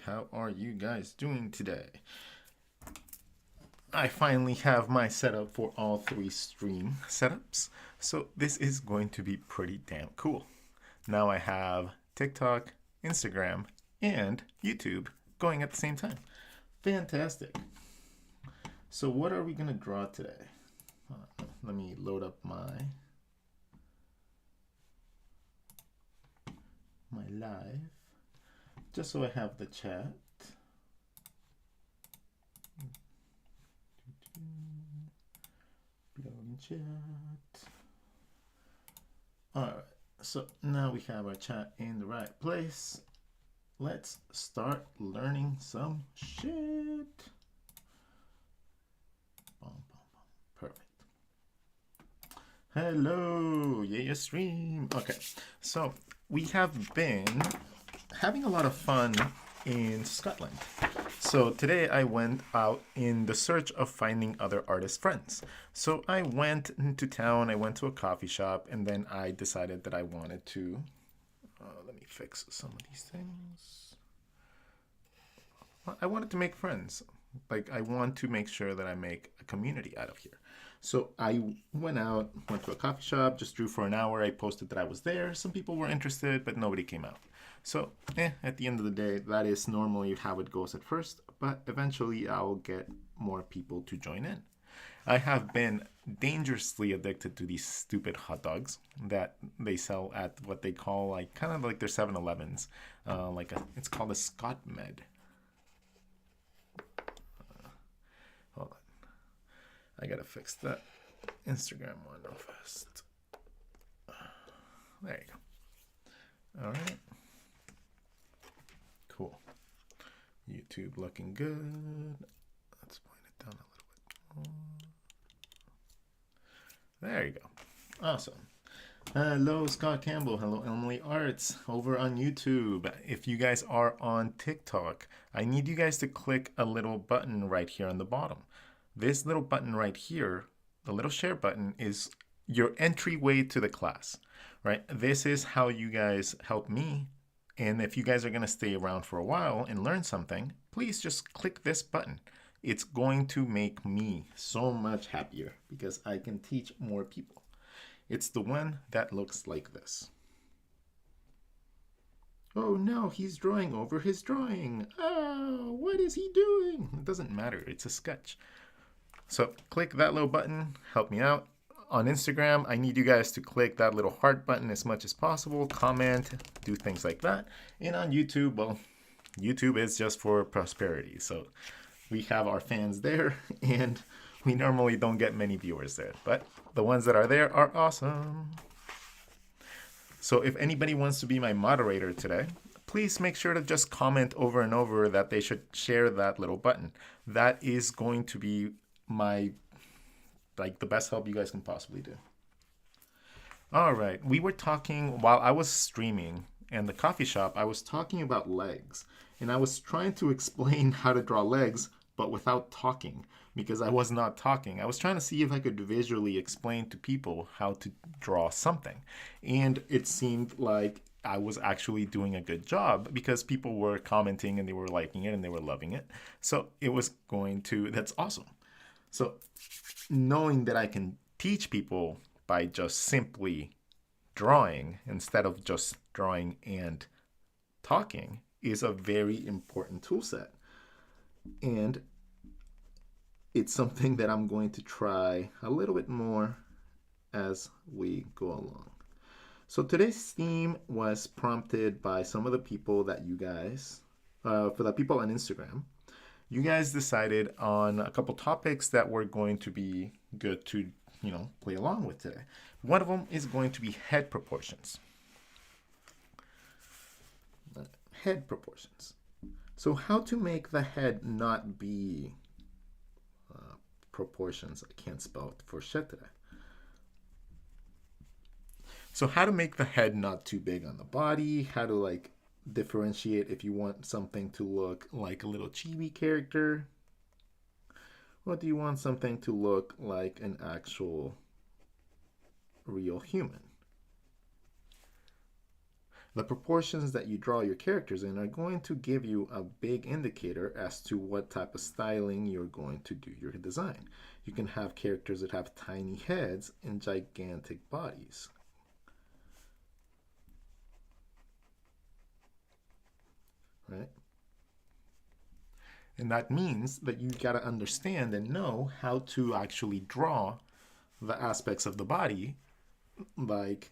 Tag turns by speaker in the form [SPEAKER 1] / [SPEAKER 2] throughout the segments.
[SPEAKER 1] how are you guys doing today? I finally have my setup for all three stream setups, so this is going to be pretty damn cool. Now I have TikTok, Instagram, and YouTube going at the same time. Fantastic. So what are we gonna draw today? Let me load up my live, just so I have the chat. Chat. Alright, so now we have our chat in the right place. Let's start learning some shit. Perfect. Hello, yeah, stream. Okay, so we have been having a lot of fun in Scotland. So today I went out in the search of finding other artist friends. So I went into town, I went to a coffee shop, and then I decided that I wanted to, let me fix some of these things. I wanted to make friends. Like, I want to make sure that I make a community out of here. So I went out, went to a coffee shop, just drew for an hour. I posted that I was there. Some people were interested, but nobody came out. So, at the end of the day, that is normally how it goes at first, but eventually I'll get more people to join in. I have been dangerously addicted to these stupid hot dogs that they sell at what they call, like, kind of like their 7-Elevens. It's called a Scott Med. Hold on. I gotta fix that Instagram one real fast. There you go. All right. Cool. YouTube looking good. Let's point it down a little bit more. There you go. Awesome. Hello, Scott Campbell. Hello, Emily Arts over on YouTube. If you guys are on TikTok, I need you guys to click a little button right here on the bottom. This little button right here, the little share button, is your entryway to the class, right? This is how you guys help me. And if you guys are going to stay around for a while and learn something, please just click this button. It's going to make me so much happier because I can teach more people. It's the one that looks like this. Oh no, he's drawing over his drawing. Oh, what is he doing? It doesn't matter. It's a sketch. So click that little button. Help me out. On Instagram, I need you guys to click that little heart button as much as possible, comment, do things like that. And on YouTube, well, YouTube is just for prosperity. So we have our fans there, and we normally don't get many viewers there, but the ones that are there are awesome. So if anybody wants to be my moderator today, please make sure to just comment over and over that they should share that little button. That is going to be the best help you guys can possibly do. All right, we were talking while I was streaming in the coffee shop, I was talking about legs, and I was trying to explain how to draw legs, but without talking, because I was not talking. I was trying to see if I could visually explain to people how to draw something, and it seemed like I was actually doing a good job because people were commenting and they were liking it and they were loving it. So it was that's awesome. So knowing that I can teach people by just simply drawing instead of just drawing and talking is a very important tool set. And it's something that I'm going to try a little bit more as we go along. So today's theme was prompted by some of the people that you guys, for the people on Instagram. You guys decided on a couple topics that were going to be good to, play along with today. One of them is going to be head proportions. Head proportions. So how to make the head not be proportions. I can't spell for shit today. So how to make the head not too big on the body, how to differentiate if you want something to look like a little chibi character. Or do you want something to look like an actual real human? The proportions that you draw your characters in are going to give you a big indicator as to what type of styling you're going to do your design. You can have characters that have tiny heads and gigantic bodies. Right? And that means that you got to understand and know how to actually draw the aspects of the body, like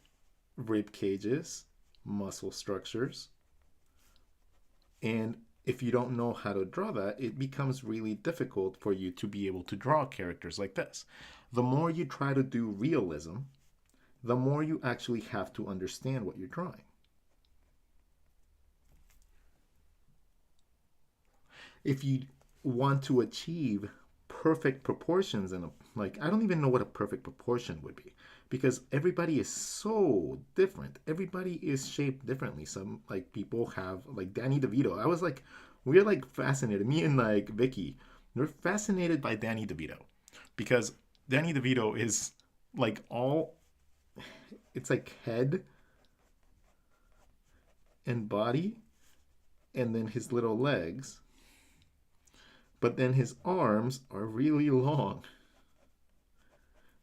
[SPEAKER 1] rib cages, muscle structures. And if you don't know how to draw that, it becomes really difficult for you to be able to draw characters like this. The more you try to do realism, the more you actually have to understand what you're drawing. If you want to achieve perfect proportions in a, like, I don't even know what a perfect proportion would be, because everybody is so different. Everybody is shaped differently. Some, like, people have, like Danny DeVito. I was like, we're like fascinated, me and like Vicky, we're fascinated by Danny DeVito, because Danny DeVito is like all, it's like head and body and then his little legs, but then his arms are really long.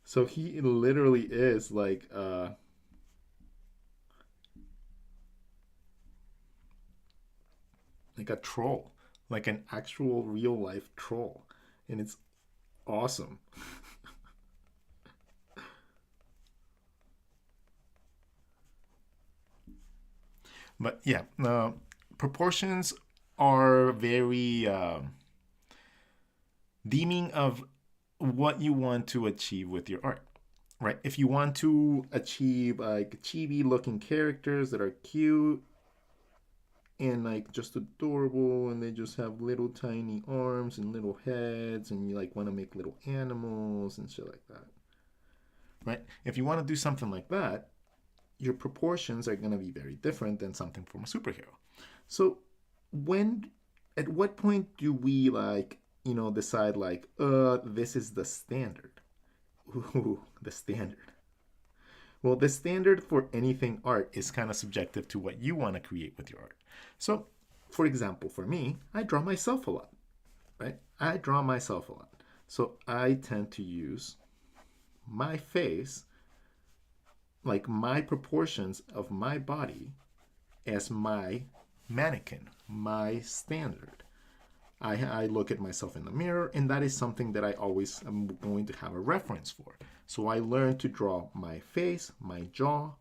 [SPEAKER 1] So he literally is like a troll, like an actual real life troll, and it's awesome. But yeah, proportions are very deeming of what you want to achieve with your art, right? If you want to achieve like chibi looking characters that are cute and like just adorable and they just have little tiny arms and little heads and you like want to make little animals and shit like that, right? If you want to do something like that, your proportions are going to be very different than something from a superhero. So when, at what point do we like, decide like, this is the standard? Ooh, the standard. Well, the standard for anything art is kind of subjective to what you want to create with your art. So, for example, for me, I draw myself a lot, right? I draw myself a lot. So I tend to use my face, like my proportions of my body, as my mannequin, my standard. I look at myself in the mirror, and that is something that I always am going to have a reference for. So I learn to draw my face, my jaw,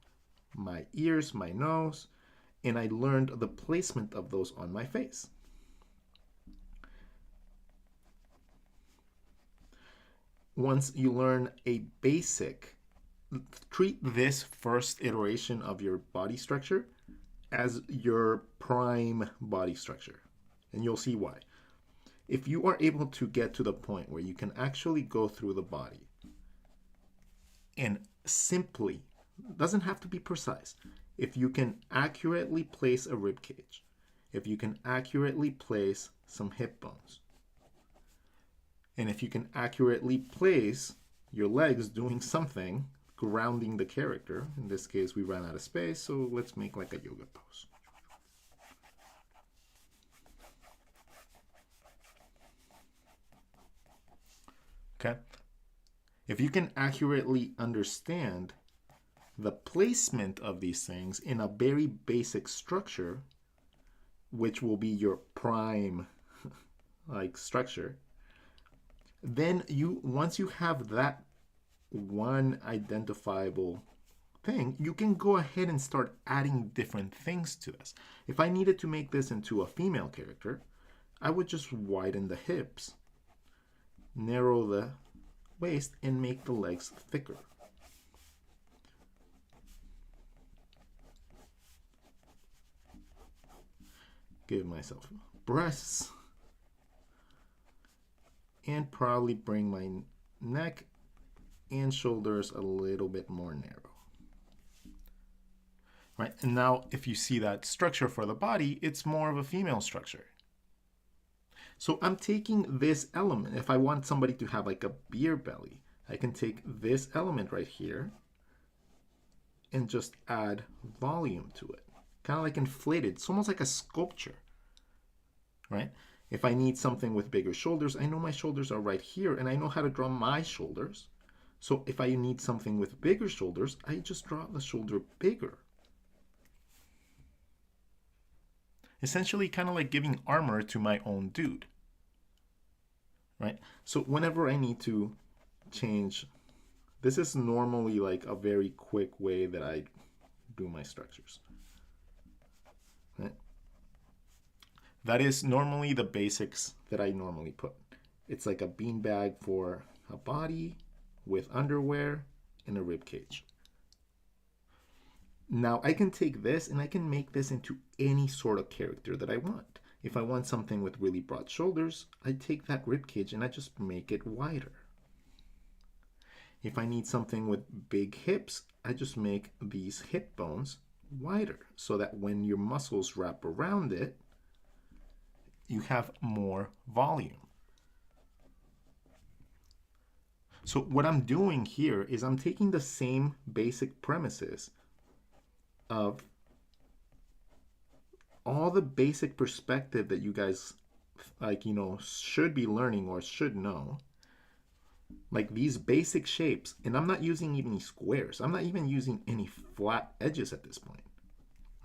[SPEAKER 1] my ears, my nose, and I learned the placement of those on my face. Once you learn a basic, treat this first iteration of your body structure as your prime body structure, and you'll see why. If you are able to get to the point where you can actually go through the body and simply, doesn't have to be precise, if you can accurately place a rib cage, if you can accurately place some hip bones, and if you can accurately place your legs doing something, grounding the character, in this case we ran out of space, so let's make like a yoga pose. Okay? If you can accurately understand the placement of these things in a very basic structure, which will be your prime like structure, then you, once you have that one identifiable thing, you can go ahead and start adding different things to this. If I needed to make this into a female character, I would just widen the hips, narrow the waist, and make the legs thicker. Give myself breasts, and probably bring my neck and shoulders a little bit more narrow. Right, and now if you see that structure for the body, it's more of a female structure. So I'm taking this element. If I want somebody to have like a beer belly, I can take this element right here and just add volume to it. kind of like inflated. It's almost like a sculpture, right? If I need something with bigger shoulders, I know my shoulders are right here, and I know how to draw my shoulders. So if I need something with bigger shoulders, I just draw the shoulder bigger. Essentially kind of like giving armor to my own dude, right? So whenever I need to change, this is normally like a very quick way that I do my structures, right? That is normally the basics that I normally put. It's like a beanbag for a body with underwear and a rib cage. Now I can take this and I can make this into any sort of character that I want. If I want something with really broad shoulders, I take that rib cage and I just make it wider. If I need something with big hips, I just make these hip bones wider so that when your muscles wrap around it, you have more volume. So what I'm doing here is I'm taking the same basic premises of all the basic perspective that you guys should be learning or should know, like these basic shapes, and I'm not using any squares. I'm not even using any flat edges at this point,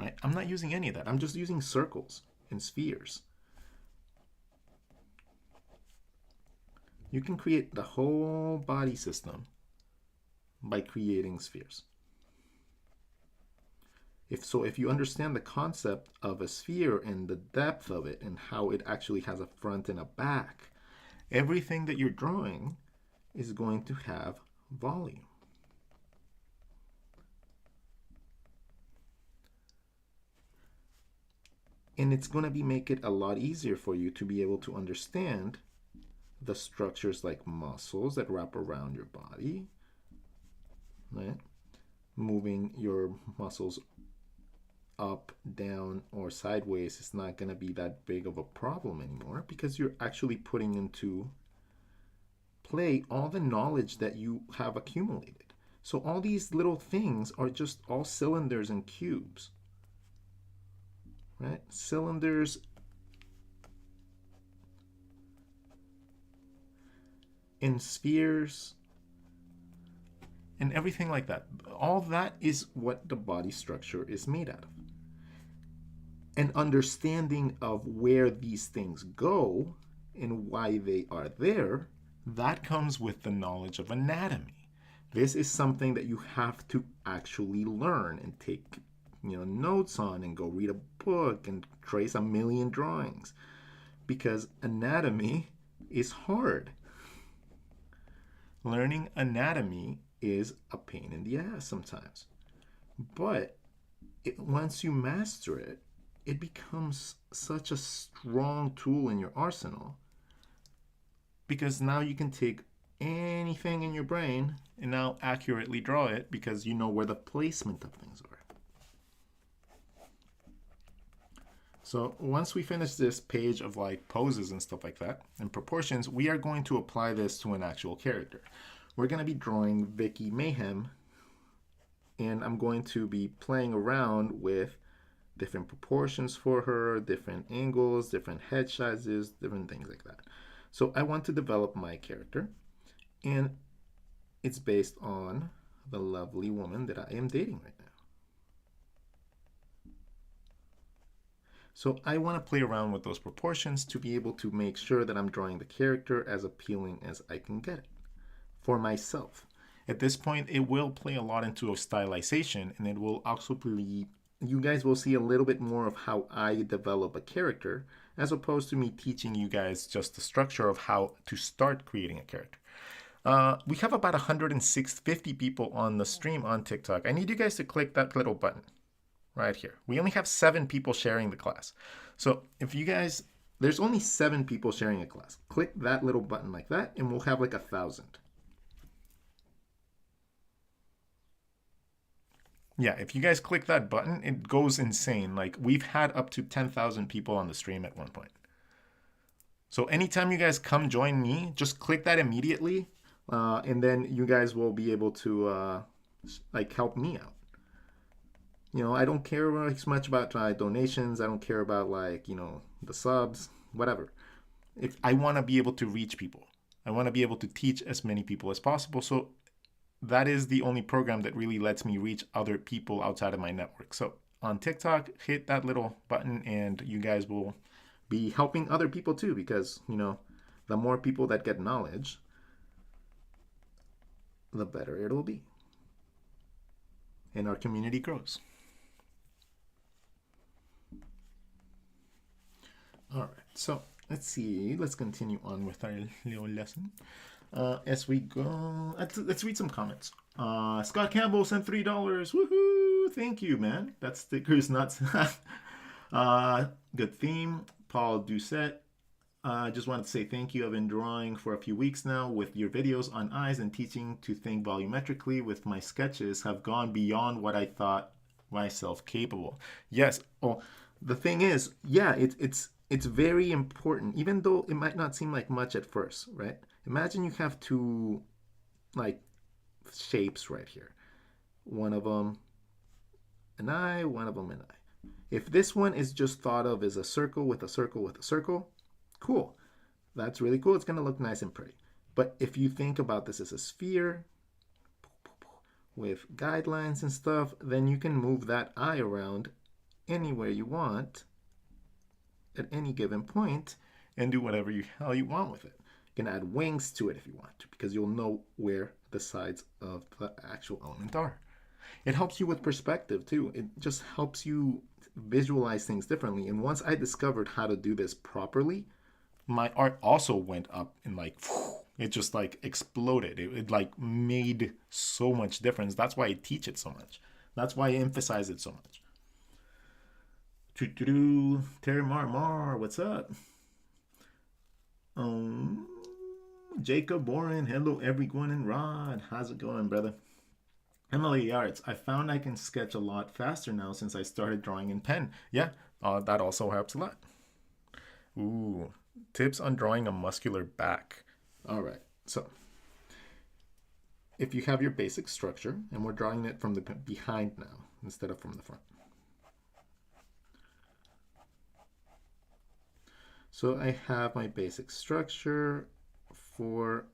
[SPEAKER 1] right? I'm not using any of that. I'm just using circles and spheres. You can create the whole body system by creating spheres. If you understand the concept of a sphere and the depth of it and how it actually has a front and a back, everything that you're drawing is going to have volume. And it's going to make it a lot easier for you to be able to understand the structures like muscles that wrap around your body, right? Moving your muscles up, down, or sideways is not going to be that big of a problem anymore because you're actually putting into play all the knowledge that you have accumulated. So all these little things are just all cylinders and cubes, right? Cylinders and spheres and everything like that. All that is what the body structure is made out of. An understanding of where these things go and why they are there, that comes with the knowledge of anatomy. This is something that you have to actually learn and take notes on and go read a book and trace a million drawings because anatomy is hard. Learning anatomy is a pain in the ass sometimes. But once you master it, it becomes such a strong tool in your arsenal because now you can take anything in your brain and now accurately draw it because you know where the placement of things are. So once we finish this page of like poses and stuff like that and proportions, we are going to apply this to an actual character. We're going to be drawing Vicky Mayhem, and I'm going to be playing around with different proportions for her, different angles, different head sizes, different things like that. So I want to develop my character, and it's based on the lovely woman that I am dating right now. So I want to play around with those proportions to be able to make sure that I'm drawing the character as appealing as I can get it for myself. At this point, it will play a lot into a stylization, and it will also be, you guys will see a little bit more of how I develop a character as opposed to me teaching you guys just the structure of how to start creating a character. We have about 150 people on the stream on TikTok. I need you guys to click that little button right here. We only have 7 people sharing the class. So if you guys, there's only 7 people sharing a class. Click that little button like that, and we'll have like 1,000. Yeah, if you guys click that button, it goes insane. Like we've had up to 10,000 people on the stream at one point. So anytime you guys come join me, just click that immediately, and then you guys will be able to like help me out. You know, I don't care as much about donations. I don't care about like, you know, the subs, whatever. If I want to be able to reach people, I want to be able to teach as many people as possible. So that is the only program that really lets me reach other people outside of my network. So on TikTok, hit that little button and you guys will be helping other people too, because, you know, the more people that get knowledge, the better it'll be. And our community grows. All right, so let's see. Let's continue on with our little lesson. As we go, let's read some comments. Scott Campbell sent $3. Woohoo! Thank you, man. That sticker's nuts. Good theme. Paul Doucette. Just wanted to say thank you. I've been drawing for a few weeks now with your videos on eyes and teaching to think volumetrically with my sketches have gone beyond what I thought myself capable. Yes. Oh, the thing is, yeah, it's very important, even though it might not seem like much at first, right? Imagine you have two like shapes right here. One of them an eye, one of them an eye. If this one is just thought of as a circle with a circle with a circle, cool. That's really cool. It's going to look nice and pretty. But if you think about this as a sphere with guidelines and stuff, then you can move that eye around anywhere you want at any given point and do whatever you hell you want with it. You can add wings to it if you want to, because you'll know where the sides of the actual element are. It helps you with perspective too. It just helps you visualize things differently. And once I discovered how to do this properly, my art also went up and like it just like exploded. It like made so much difference. That's why I teach it so much. That's why I emphasize it so much. Terry Mar, what's up? Jacob Warren, hello everyone, and Rod, how's it going, brother? Emily Yards, I found I can sketch a lot faster now since I started drawing in pen. Yeah, that also helps a lot. Ooh, tips on drawing a muscular back. All right, so if you have your basic structure, and we're drawing it from the behind now instead of from the front. So I have my basic structure for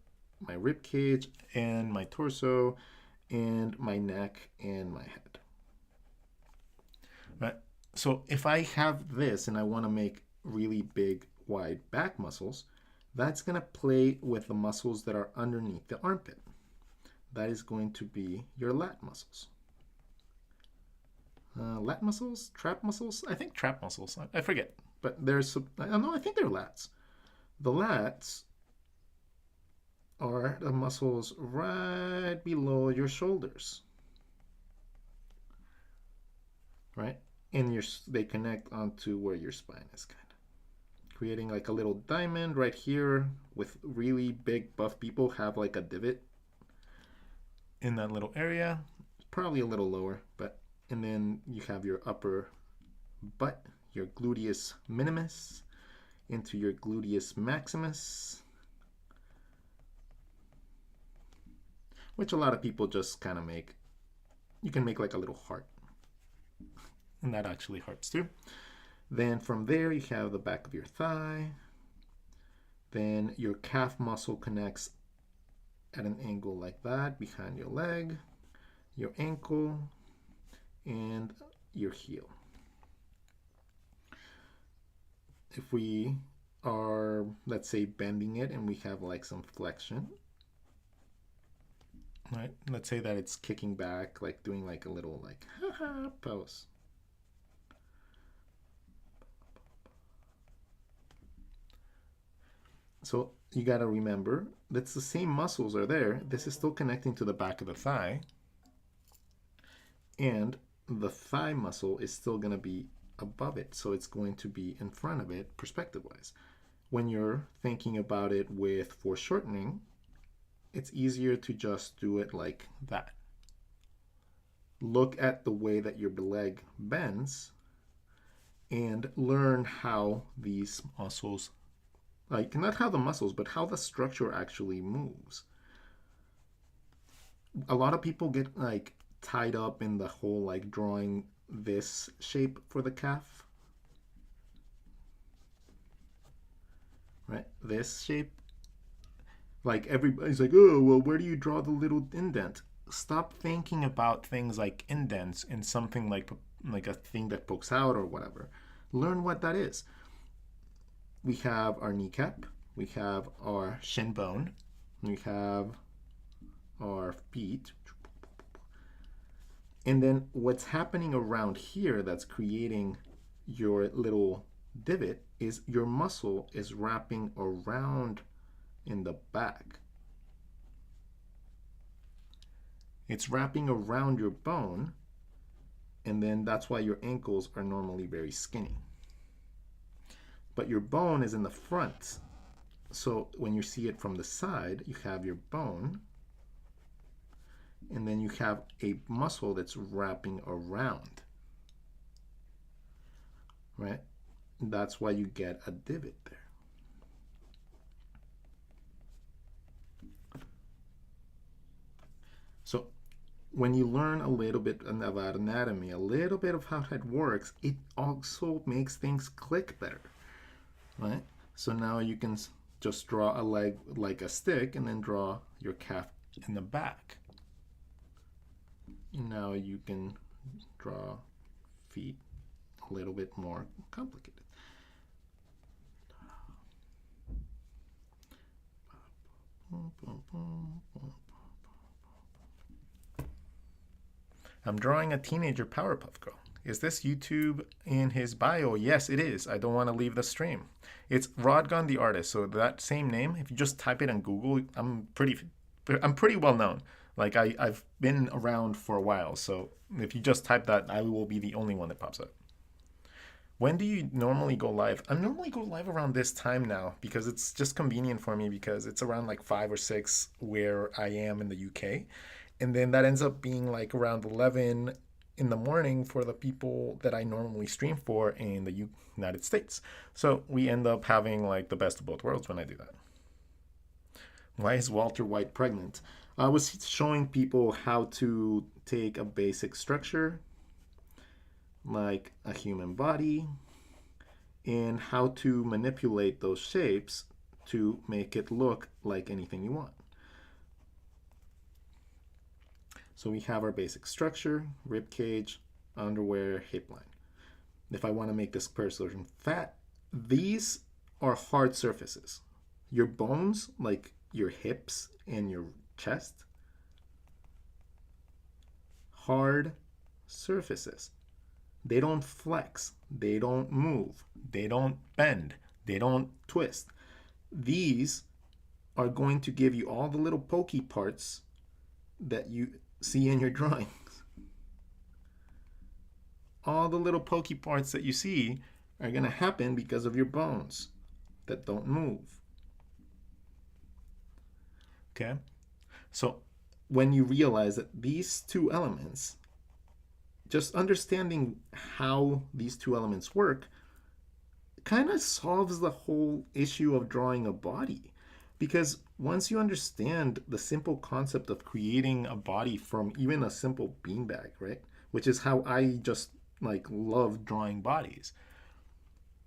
[SPEAKER 1] my rib cage and my torso and my neck and my head. Right? So if I have this and I want to make really big, wide back muscles, that's going to play with the muscles that are underneath the armpit. That is going to be your lat muscles. Lat muscles? Trap muscles? I think trap muscles. I forget. But there's, no, I think they're lats. The lats are the muscles right below your shoulders, right? And they connect onto where your spine is, kind of creating like a little diamond right here. With really big buff people have like a divot in that little area, probably a little lower, but and then you have your upper butt, your gluteus minimus into your gluteus maximus, which a lot of people just kind of make. You can make like a little heart, and that actually hurts too. Then from there you have the back of your thigh. Then your calf muscle connects at an angle like that behind your leg, your ankle, and your heel. If we are, let's say, bending it and we have like some flexion, right? Let's say that it's kicking back, like doing like a little like haha pose. So you got to remember that's the same muscles are there. This is still connecting to the back of the thigh, and the thigh muscle is still going to be above it, so it's going to be in front of it perspective wise. When you're thinking about it with foreshortening, it's easier to just do it like that. Look at the way that your leg bends and learn how these muscles, like not how the muscles, but how the structure actually moves. A lot of people get like tied up in the whole like drawing this shape for the calf, right? This shape. Like everybody's like, oh, well, where do you draw the little indent? Stop thinking about things like indents in something like a thing that pokes out or whatever. Learn what that is. We have our kneecap, we have our shin bone, we have our feet. And then what's happening around here that's creating your little divot is your muscle is wrapping around in the back. It's wrapping around your bone, and then that's why your ankles are normally very skinny. But your bone is in the front. So when you see it from the side, you have your bone, and then you have a muscle that's wrapping around, right? That's why you get a divot there. So when you learn a little bit about anatomy, a little bit of how that works, it also makes things click better, right? So now you can just draw a leg like a stick and then draw your calf in the back. Now you can draw feet a little bit more complicated. I'm drawing a teenager Powerpuff Girl. Is this YouTube in his bio? Yes, it is. I don't want to leave the stream. It's Rodgon the artist. So that same name, if you just type it on Google, I'm pretty well known. Like I've been around for a while. So if you just type that, I will be the only one that pops up. When do you normally go live? I normally go live around this time now because it's just convenient for me because it's around like 5 or 6 where I am in the UK. And then that ends up being like around 11 in the morning for the people that I normally stream for in the United States. So we end up having like the best of both worlds when I do that. Why is Walter White pregnant? I was showing people how to take a basic structure like a human body and how to manipulate those shapes to make it look like anything you want. So we have our basic structure, rib cage, underwear, hip line. If I want to make this person fat, these are hard surfaces. Your bones, like your hips and your chest, hard surfaces. They don't flex, they don't move, they don't bend, they don't twist. These are going to give you all the little pokey parts that you see in your drawings. All the little pokey parts that you see are going to happen because of your bones that don't move. Okay? So when you realize that these two elements, just understanding how these two elements work kind of solves the whole issue of drawing a body. Because once you understand the simple concept of creating a body from even a simple beanbag, right? Which is how I just like love drawing bodies.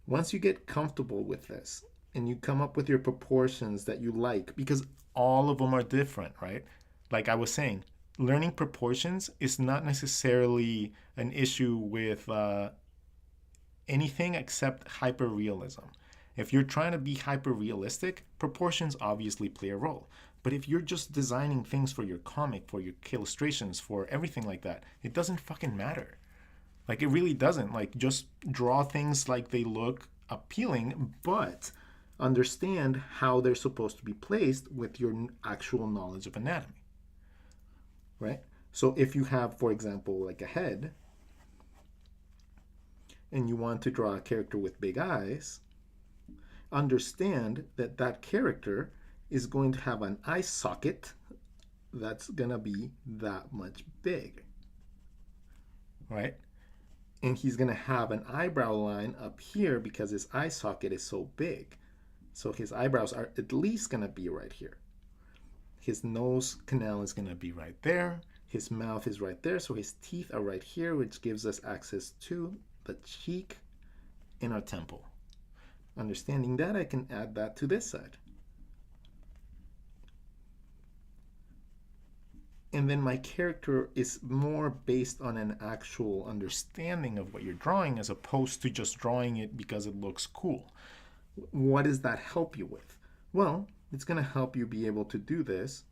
[SPEAKER 1] Once you get comfortable with this and you come up with your proportions that you like, because all of them are different, right? Like I was saying, learning proportions is not necessarily an issue with anything except hyperrealism. If you're trying to be hyper-realistic, proportions obviously play a role. But if you're just designing things for your comic, for your illustrations, for everything like that, it doesn't fucking matter. Like, it really doesn't. Like, just draw things like they look appealing, but understand how they're supposed to be placed with your actual knowledge of anatomy. Right? So if you have, for example, like a head, and you want to draw a character with big eyes, understand that that character is going to have an eye socket that's going to be that much big, right? And he's going to have an eyebrow line up here because his eye socket is so big. So his eyebrows are at least going to be right here. His nose canal is going to be right there. His mouth is right there, so his teeth are right here, which gives us access to the cheek and our temple. Understanding that, I can add that to this side. And then my character is more based on an actual understanding of what you're drawing as opposed to just drawing it because it looks cool. What does that help you with? Well, it's going to help you be able to do this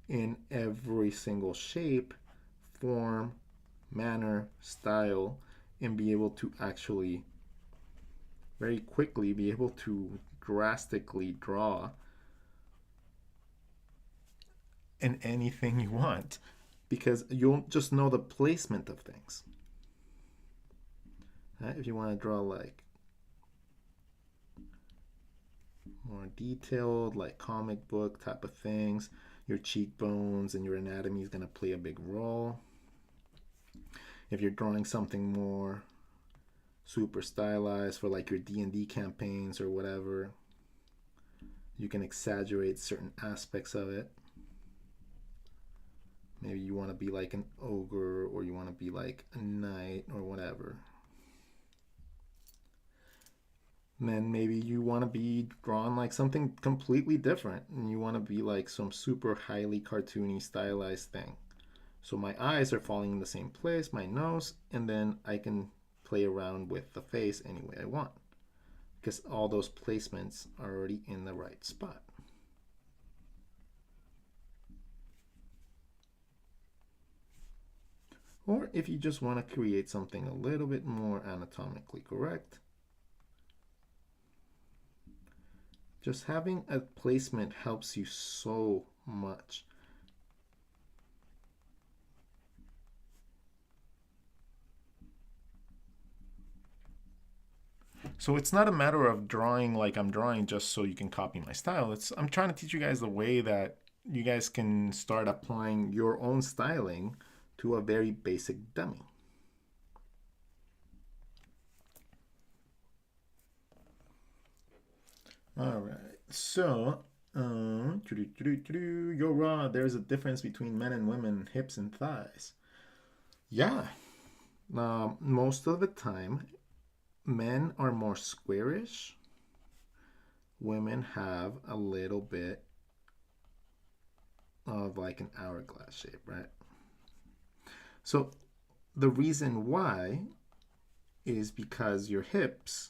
[SPEAKER 1] in every single shape, form, manner, style, and be able to actually very quickly be able to drastically draw in anything you want, because you'll just know the placement of things. Right? If you want to draw like more detailed, like comic book type of things, your cheekbones and your anatomy is going to play a big role. If you're drawing something more super stylized for like your D&D campaigns or whatever, you can exaggerate certain aspects of it. Maybe you want to be like an ogre, or you want to be like a knight or whatever. And then maybe you want to be drawn like something completely different, and you want to be like some super highly cartoony stylized thing. So my eyes are falling in the same place, my nose, and then I can play around with the face any way I want, because all those placements are already in the right spot. Or if you just want to create something a little bit more anatomically correct, just having a placement helps you so much. So it's not a matter of drawing like I'm drawing just so you can copy my style. I'm trying to teach you guys the way that you guys can start applying your own styling to a very basic dummy. All right, so yo raw, there's a difference between men and women, hips and thighs. Yeah, most of the time, men are more squarish. Women have a little bit of like an hourglass shape, right? So the reason why is because your hips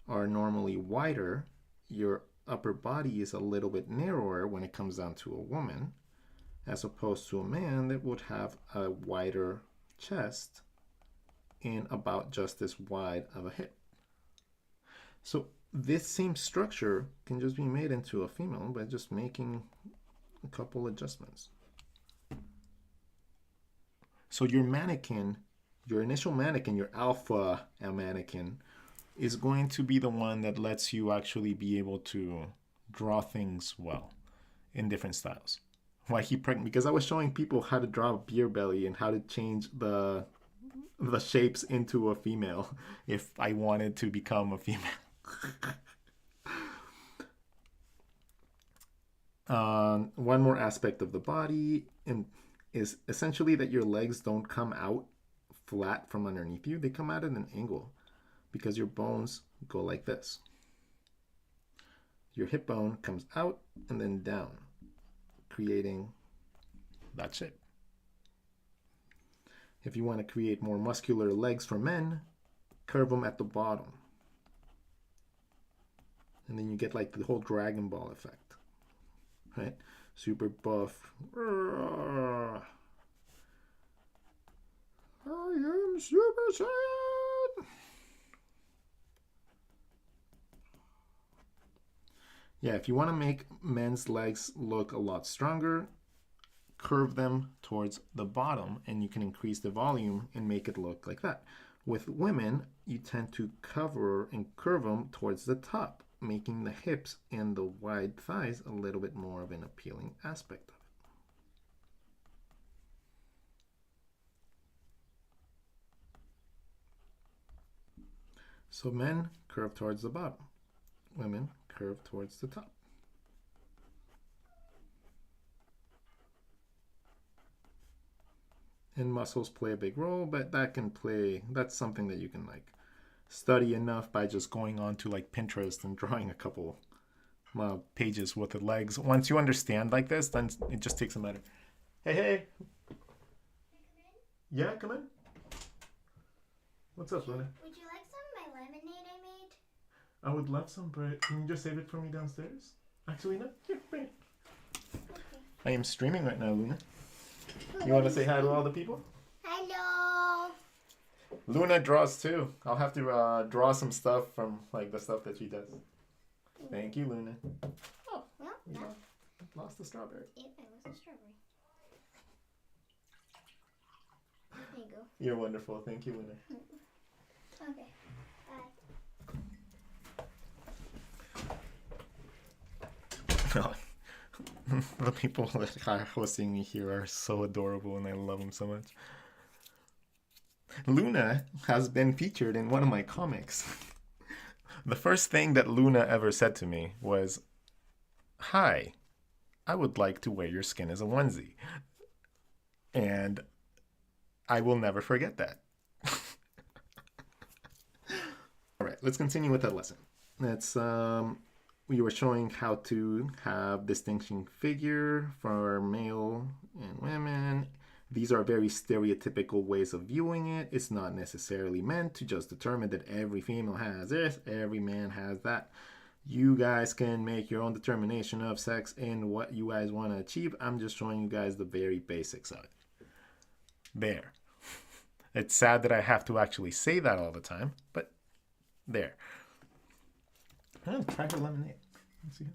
[SPEAKER 1] are normally wider, your upper body is a little bit narrower when it comes down to a woman, as opposed to a man that would have a wider chest and about just as wide of a hip. So this same structure can just be made into a female by just making a couple adjustments. So your mannequin, your initial mannequin, your alpha mannequin, is going to be the one that lets you actually be able to draw things well in different styles. Why he pregnant? Because I was showing people how to draw a beer belly and how to change the shapes into a female if I wanted to become a female. One more aspect of the body is essentially that your legs don't come out flat from underneath you. They come out at an angle because your bones go like this. Your hip bone comes out and then down, creating that shape. If you want to create more muscular legs for men, curve them at the bottom. And then you get like the whole Dragon Ball effect, right? Super buff. I am Super Saiyan. Yeah, if you want to make men's legs look a lot stronger, curve them towards the bottom and you can increase the volume and make it look like that. With women, you tend to cover and curve them towards the top, making the hips and the wide thighs a little bit more of an appealing aspect of it. So men curve towards the bottom, women curve towards the top. and muscles play a big role, but that's something that you can like study enough by just going on to like Pinterest and drawing a couple pages with the legs. Once you understand like this, then it just takes a matter. Hey, hey. Yeah, come in. What's up, Luna?
[SPEAKER 2] Would you like some of my lemonade I made?
[SPEAKER 1] I would love some, but can you just save it for me downstairs? Actually, no. Here, bring it.
[SPEAKER 2] Okay.
[SPEAKER 1] I am streaming right now, Luna. You want to say hi to all the people?
[SPEAKER 2] Hello.
[SPEAKER 1] Luna draws too. I'll have to draw some stuff from like the stuff that she does. Thank you, Luna.
[SPEAKER 2] Oh, well,
[SPEAKER 1] You lost the strawberry.
[SPEAKER 2] Yep, I lost a strawberry. There you go.
[SPEAKER 1] You're wonderful. Thank you, Luna.
[SPEAKER 2] Okay. Bye.
[SPEAKER 1] The people that are hosting me here are so adorable and I love them so much. Luna has been featured in one of my comics. The first thing that Luna ever said to me was, "Hi, I would like to wear your skin as a onesie." And I will never forget that. All right, let's continue with that lesson. We were showing how to have distinction figure for male and women. These are very stereotypical ways of viewing it. It's not necessarily meant to just determine that every female has this, every man has that. You guys can make your own determination of sex and what you guys want to achieve. I'm just showing you guys the very basics of it. There. It's sad that I have to actually say that all the time, but there. Oh, try her lemonade. Let's see.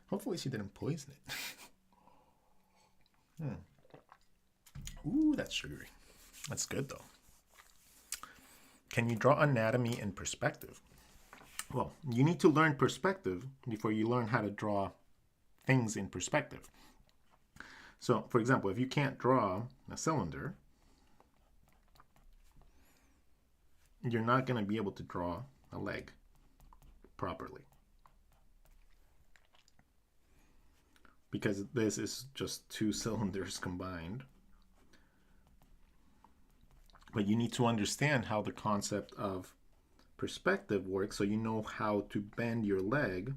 [SPEAKER 1] Hopefully she didn't poison it. Ooh, that's sugary. That's good though. Can you draw anatomy in perspective? Well, you need to learn perspective before you learn how to draw things in perspective. So, for example, if you can't draw a cylinder, you're not going to be able to draw a leg properly. Because this is just two cylinders combined. But you need to understand how the concept of perspective works so you know how to bend your leg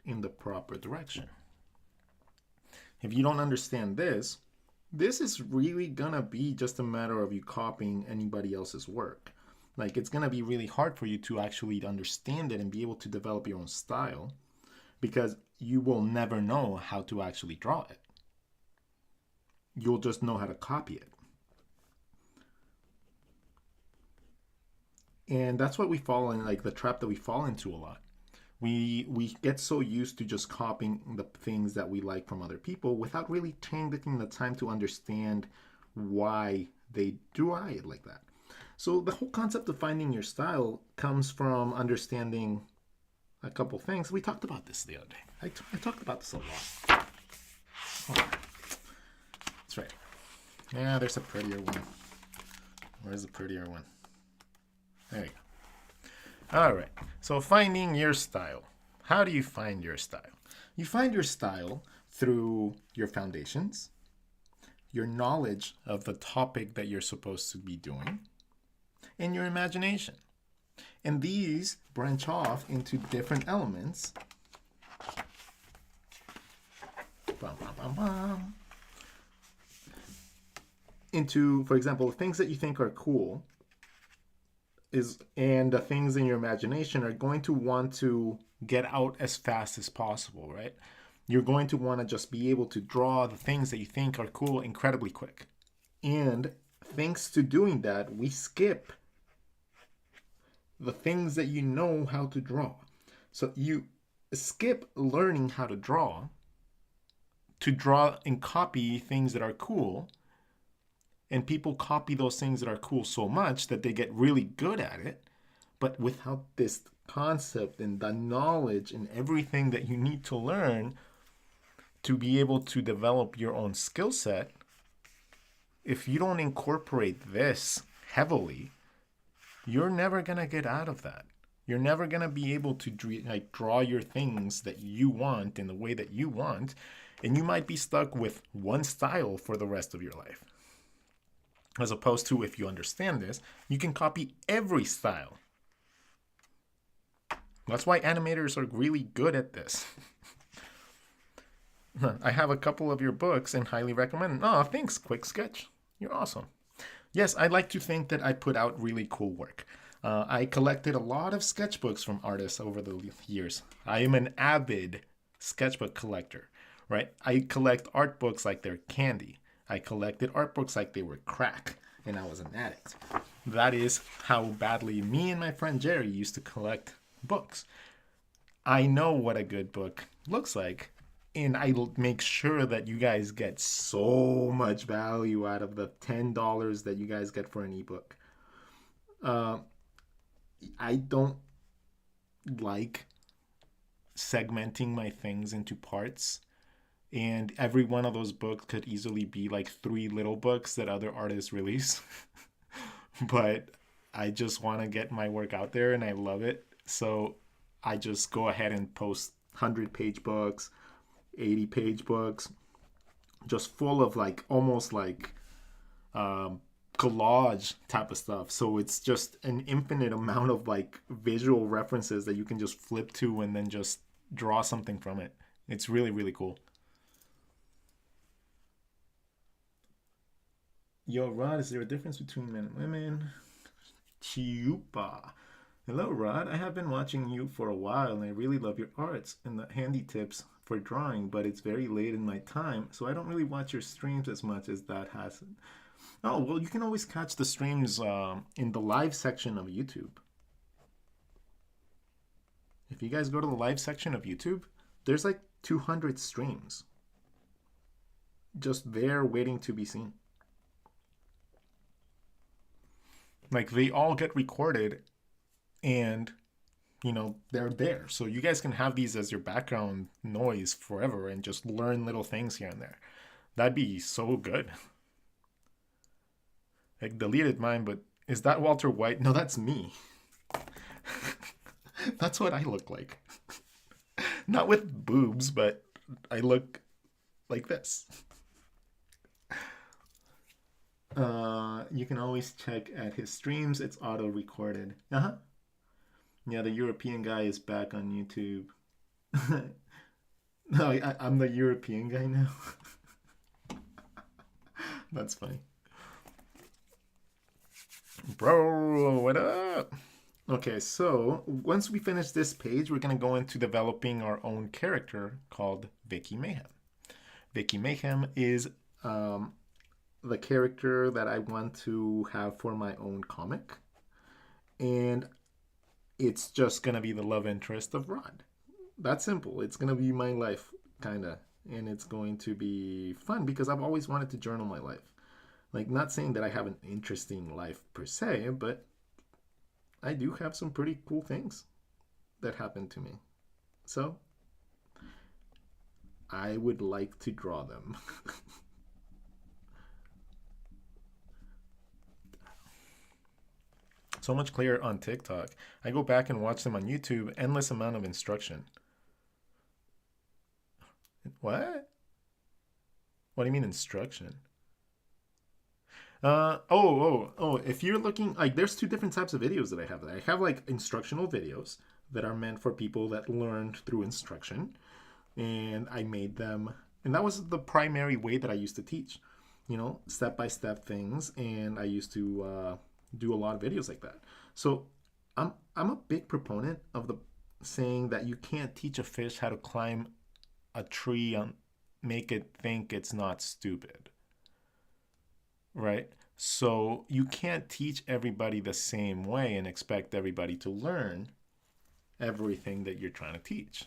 [SPEAKER 1] in the proper direction. If you don't understand this is really gonna be just a matter of you copying anybody else's work. Like, it's gonna be really hard for you to actually understand it and be able to develop your own style because you will never know how to actually draw it. You'll just know how to copy it. And that's what we fall in, like the trap that we fall into a lot. We get so used to just copying the things that we like from other people without really taking the time to understand why they draw it like that. So the whole concept of finding your style comes from understanding a couple things. We talked about this the other day. I talked about this a lot. Oh, that's right. Yeah, there's a prettier one. Where's the prettier one? There you go. All right. So finding your style. How do you find your style? You find your style through your foundations, your knowledge of the topic that you're supposed to be doing, and your imagination. And these branch off into different elements. Bum, bum, bum, bum. Into, for example, things that you think are cool and the things in your imagination are going to want to get out as fast as possible, right? You're going to want to just be able to draw the things that you think are cool incredibly quick. And thanks to doing that, we skip the things that you know how to draw. So you skip learning how to draw and copy things that are cool. And people copy those things that are cool so much that they get really good at it. But without this concept and the knowledge and everything that you need to learn to be able to develop your own skill set, if you don't incorporate this heavily, you're never going to get out of that. You're never going to be able to draw your things that you want in the way that you want. And you might be stuck with one style for the rest of your life. As opposed to, if you understand this, you can copy every style. That's why animators are really good at this. I have a couple of your books and highly recommend. Oh, thanks, Quick Sketch. You're awesome. Yes, I like to think that I put out really cool work. I collected a lot of sketchbooks from artists over the years. I am an avid sketchbook collector, right? I collect art books like they're candy. I collected art books like they were crack, and I was an addict. That is how badly me and my friend Jerry used to collect books. I know what a good book looks like, and I make sure that you guys get so much value out of the $10 that you guys get for an ebook. I don't like segmenting my things into parts, and every one of those books could easily be like 3 little books that other artists release. But I just want to get my work out there and I love it. So I just go ahead and post 100-page books, 80-page books, just full of like almost like collage type of stuff. So it's just an infinite amount of like visual references that you can just flip to and then just draw something from it. It's really, really cool. Yo, Rod, is there a difference between men and women? Chiupa. Hello, Rod. I have been watching you for a while and I really love your arts and the handy tips for drawing, but it's very late in my time, so I don't really watch your streams as much as that has. Oh, well, you can always catch the streams in the live section of YouTube. If you guys go to the live section of YouTube, there's like 200 streams just there waiting to be seen. Like they all get recorded and they're there. So you guys can have these as your background noise forever and just learn little things here and there. That'd be so good. I deleted mine, but is that Walter White? No, that's me. That's what I look like. Not with boobs, but I look like this. You can always check at his streams. It's auto recorded. Uh-huh. Yeah, the European guy is back on YouTube. No, I'm the European guy now. That's funny. Bro, what up? Okay, so once we finish this page, we're going to go into developing our own character called Vicky Mayhem. Vicky Mayhem is the character that I want to have for my own comic. And it's just going to be the love interest of Rod. That's simple. It's going to be my life, kind of. And it's going to be fun because I've always wanted to journal my life. Like, not saying that I have an interesting life per se, but I do have some pretty cool things that happened to me. So, I would like to draw them. So much clearer on TikTok. I go back and watch them on YouTube. Endless amount of instruction. What? What do you mean instruction? If you're looking, like, there's 2 different types of videos that I have. I have, like, instructional videos that are meant for people that learned through instruction. And I made them, and that was the primary way that I used to teach. Step-by-step things. And I used to do a lot of videos like that. So I'm a big proponent of the saying that you can't teach a fish how to climb a tree and make it think it's not stupid. Right? So you can't teach everybody the same way and expect everybody to learn everything that you're trying to teach.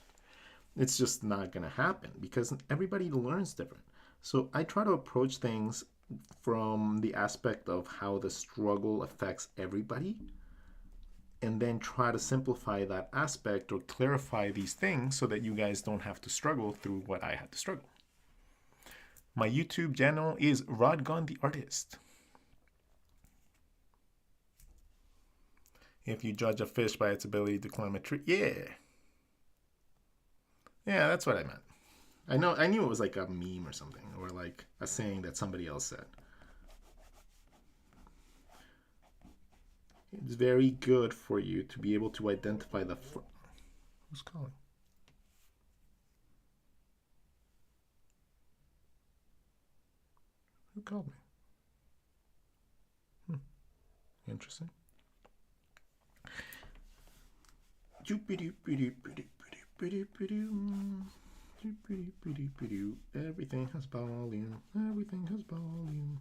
[SPEAKER 1] It's just not going to happen because everybody learns different. So I try to approach things from the aspect of how the struggle affects everybody and then try to simplify that aspect or clarify these things so that you guys don't have to struggle through what I had to struggle. My YouTube channel is Rodgon the Artist. If you judge a fish by its ability to climb a tree, yeah, that's what I meant. I knew it was like a meme or something, or like a saying that somebody else said. It's very good for you to be able to identify the who's calling? Who called me? Interesting. Everything has volume. Everything has volume.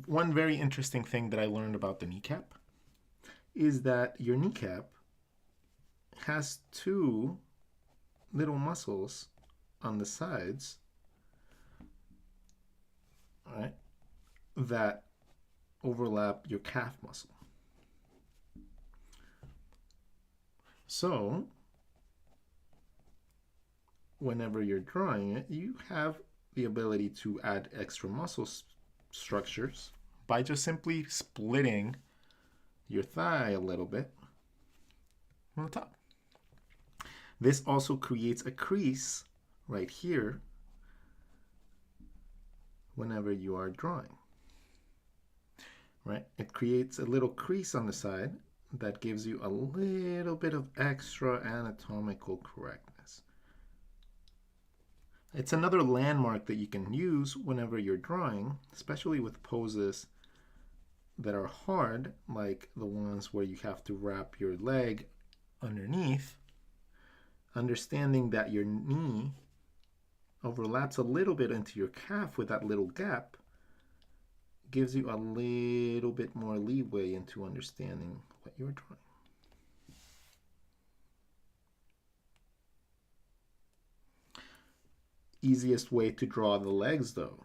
[SPEAKER 1] One very interesting thing that I learned about the kneecap is that your kneecap has two little muscles on the sides, right, that overlap your calf muscle. So whenever you're drawing it, you have the ability to add extra muscle structures by just simply splitting your thigh a little bit on the top. This also creates a crease right here whenever you are drawing. Right? It creates a little crease on the side that gives you a little bit of extra anatomical correctness. It's another landmark that you can use whenever you're drawing, especially with poses that are hard, like the ones where you have to wrap your leg underneath. Understanding that your knee overlaps a little bit into your calf with that little gap gives you a little bit more leeway into understanding what you're drawing. Easiest way to draw the legs, though.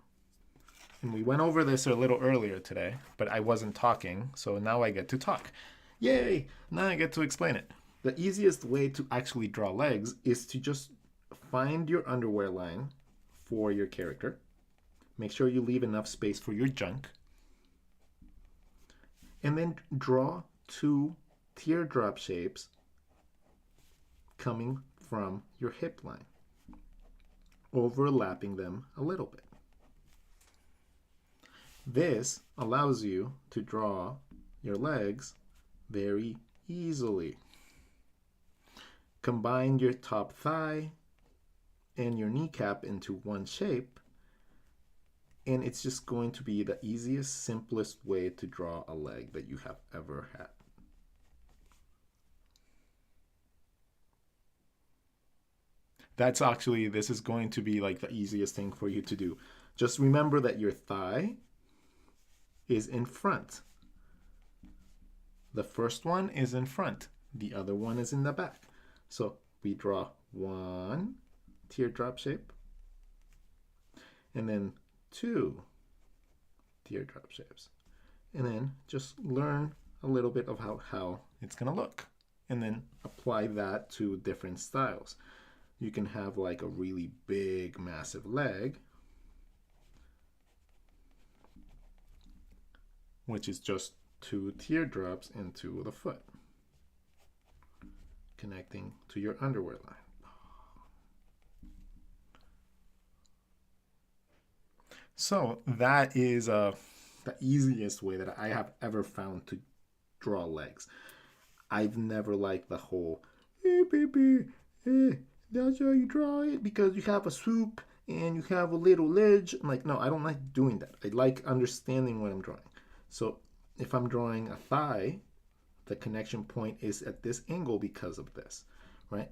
[SPEAKER 1] And we went over this a little earlier today, but I wasn't talking, so now I get to talk. Yay! Now I get to explain it. The easiest way to actually draw legs is to just find your underwear line for your character. Make sure you leave enough space for your junk. And then draw two teardrop shapes coming from your hip line, overlapping them a little bit. This allows you to draw your legs very easily. Combine your top thigh and your kneecap into one shape, and it's just going to be the easiest, simplest way to draw a leg that you have ever had. This is going to be like the easiest thing for you to do. Just remember that your thigh is in front. The first one is in front. The other one is in the back. So we draw one teardrop shape and then two teardrop shapes. And then just learn a little bit of how it's going to look. And then apply that to different styles. You can have like a really big, massive leg, which is just two teardrops into the foot, connecting to your underwear line. So that is the easiest way that I have ever found to draw legs. I've never liked the whole, hey baby, hey, that's how you draw it because you have a swoop and you have a little ledge. I'm like, no, I don't like doing that. I like understanding what I'm drawing. So if I'm drawing a thigh, the connection point is at this angle because of this, right?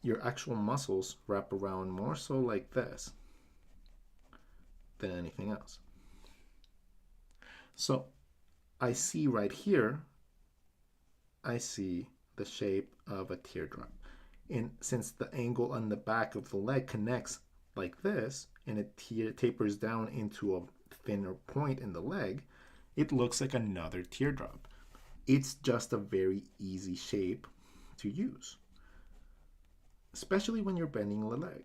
[SPEAKER 1] Your actual muscles wrap around more so like this than anything else. So I see right here, I see the shape of a teardrop. And since the angle on the back of the leg connects like this, and it tapers down into a thinner point in the leg, it looks like another teardrop. It's just a very easy shape to use, especially when you're bending the leg.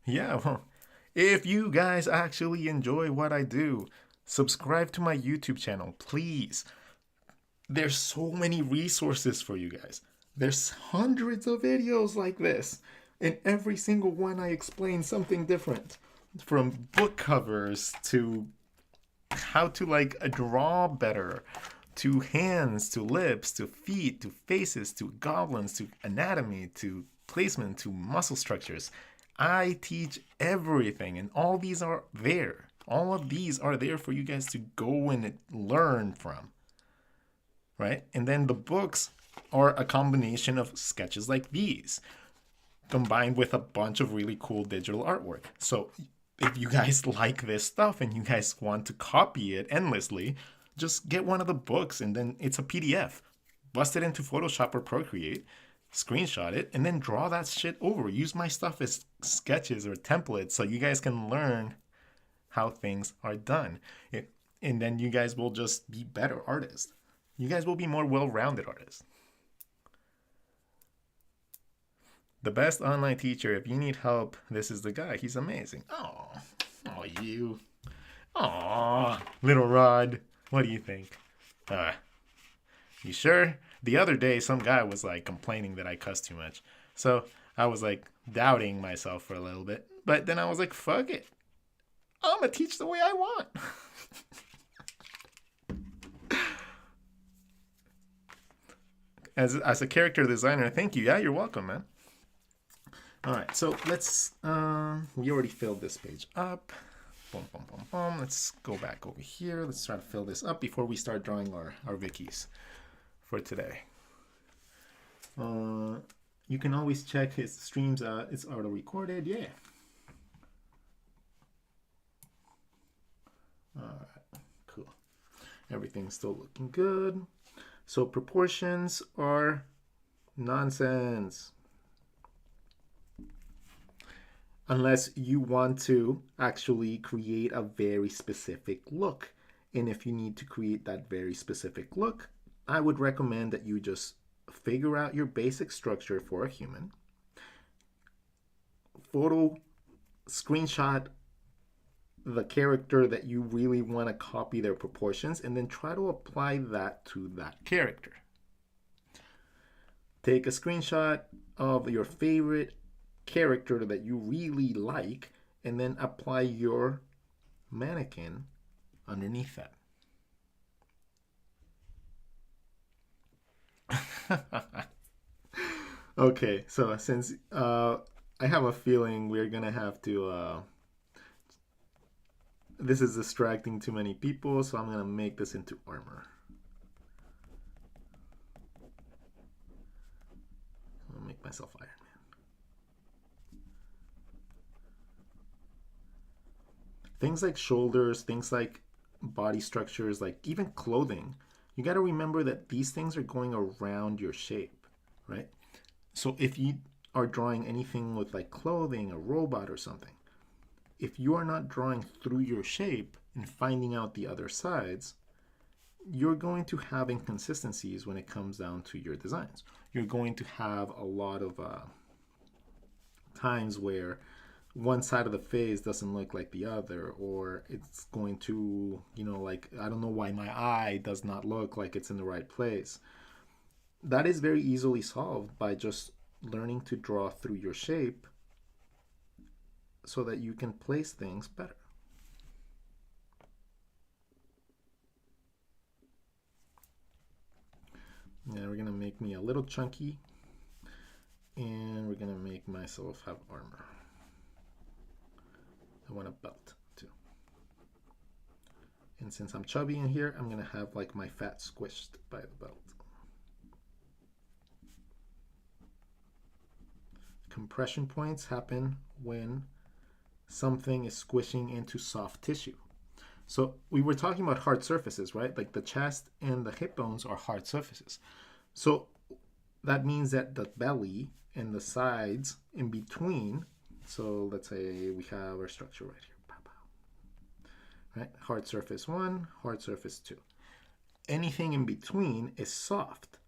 [SPEAKER 1] Yeah, well, if you guys actually enjoy what I do, subscribe to my YouTube channel, please. There's so many resources for you guys. There's hundreds of videos like this In every single one, I explain something different. From book covers to how to like draw better, to hands, to lips, to feet, to faces, to goblins, to anatomy, to placement, to muscle structures. I teach everything, and all these are there. All of these are there for you guys to go and learn from, right? And then the books are a combination of sketches like these combined with a bunch of really cool digital artwork. So if you guys like this stuff and you guys want to copy it endlessly, just get one of the books and then it's a PDF. Bust it into Photoshop or Procreate, screenshot it, and then draw that shit over. Use my stuff as sketches or templates so you guys can learn how things are done. And then you guys will just be better artists. You guys will be more well-rounded artists. The best online teacher, if you need help, this is the guy. He's amazing. Oh, you. Oh, little Rod. What do you think? You sure? The other day, some guy was like complaining that I cuss too much. So I was like doubting myself for a little bit. But then I was like, fuck it. I'm going to teach the way I want. As a character designer, thank you. Yeah, you're welcome, man. All right, so let's, we already filled this page up. Boom, boom, boom, boom. Let's go back over here. Let's try to fill this up before we start drawing our Vickies for today. You can always check his streams. It's auto recorded. Yeah. All right, cool. Everything's still looking good. So proportions are nonsense. Unless you want to actually create a very specific look. And if you need to create that very specific look, I would recommend that you just figure out your basic structure for a human, photo, screenshot the character that you really want to copy their proportions, and then try to apply that to that character. Take a screenshot of your favorite character that you really like and then apply your mannequin underneath that. Okay, so since I have a feeling we're gonna have to this is distracting too many people, so I'm gonna make this into armor. I'll make myself Iron Man. Things like shoulders, things like body structures, like even clothing, you got to remember that these things are going around your shape, right? So if you are drawing anything with like clothing, a robot or something, if you are not drawing through your shape and finding out the other sides, you're going to have inconsistencies when it comes down to your designs. You're going to have a lot of times where one side of the face doesn't look like the other, or it's going to, like, I don't know why my eye does not look like it's in the right place. That is very easily solved by just learning to draw through your shape so that you can place things better. Now we're going to make me a little chunky, and we're going to make myself have armor. I want a belt too. And since I'm chubby in here, I'm going to have like my fat squished by the belt. Compression points happen when something is squishing into soft tissue. So we were talking about hard surfaces, right? Like the chest and the hip bones are hard surfaces. So that means that the belly and the sides in between, so let's say we have our structure right here. Right? Hard surface 1, hard surface 2. Anything in between is soft.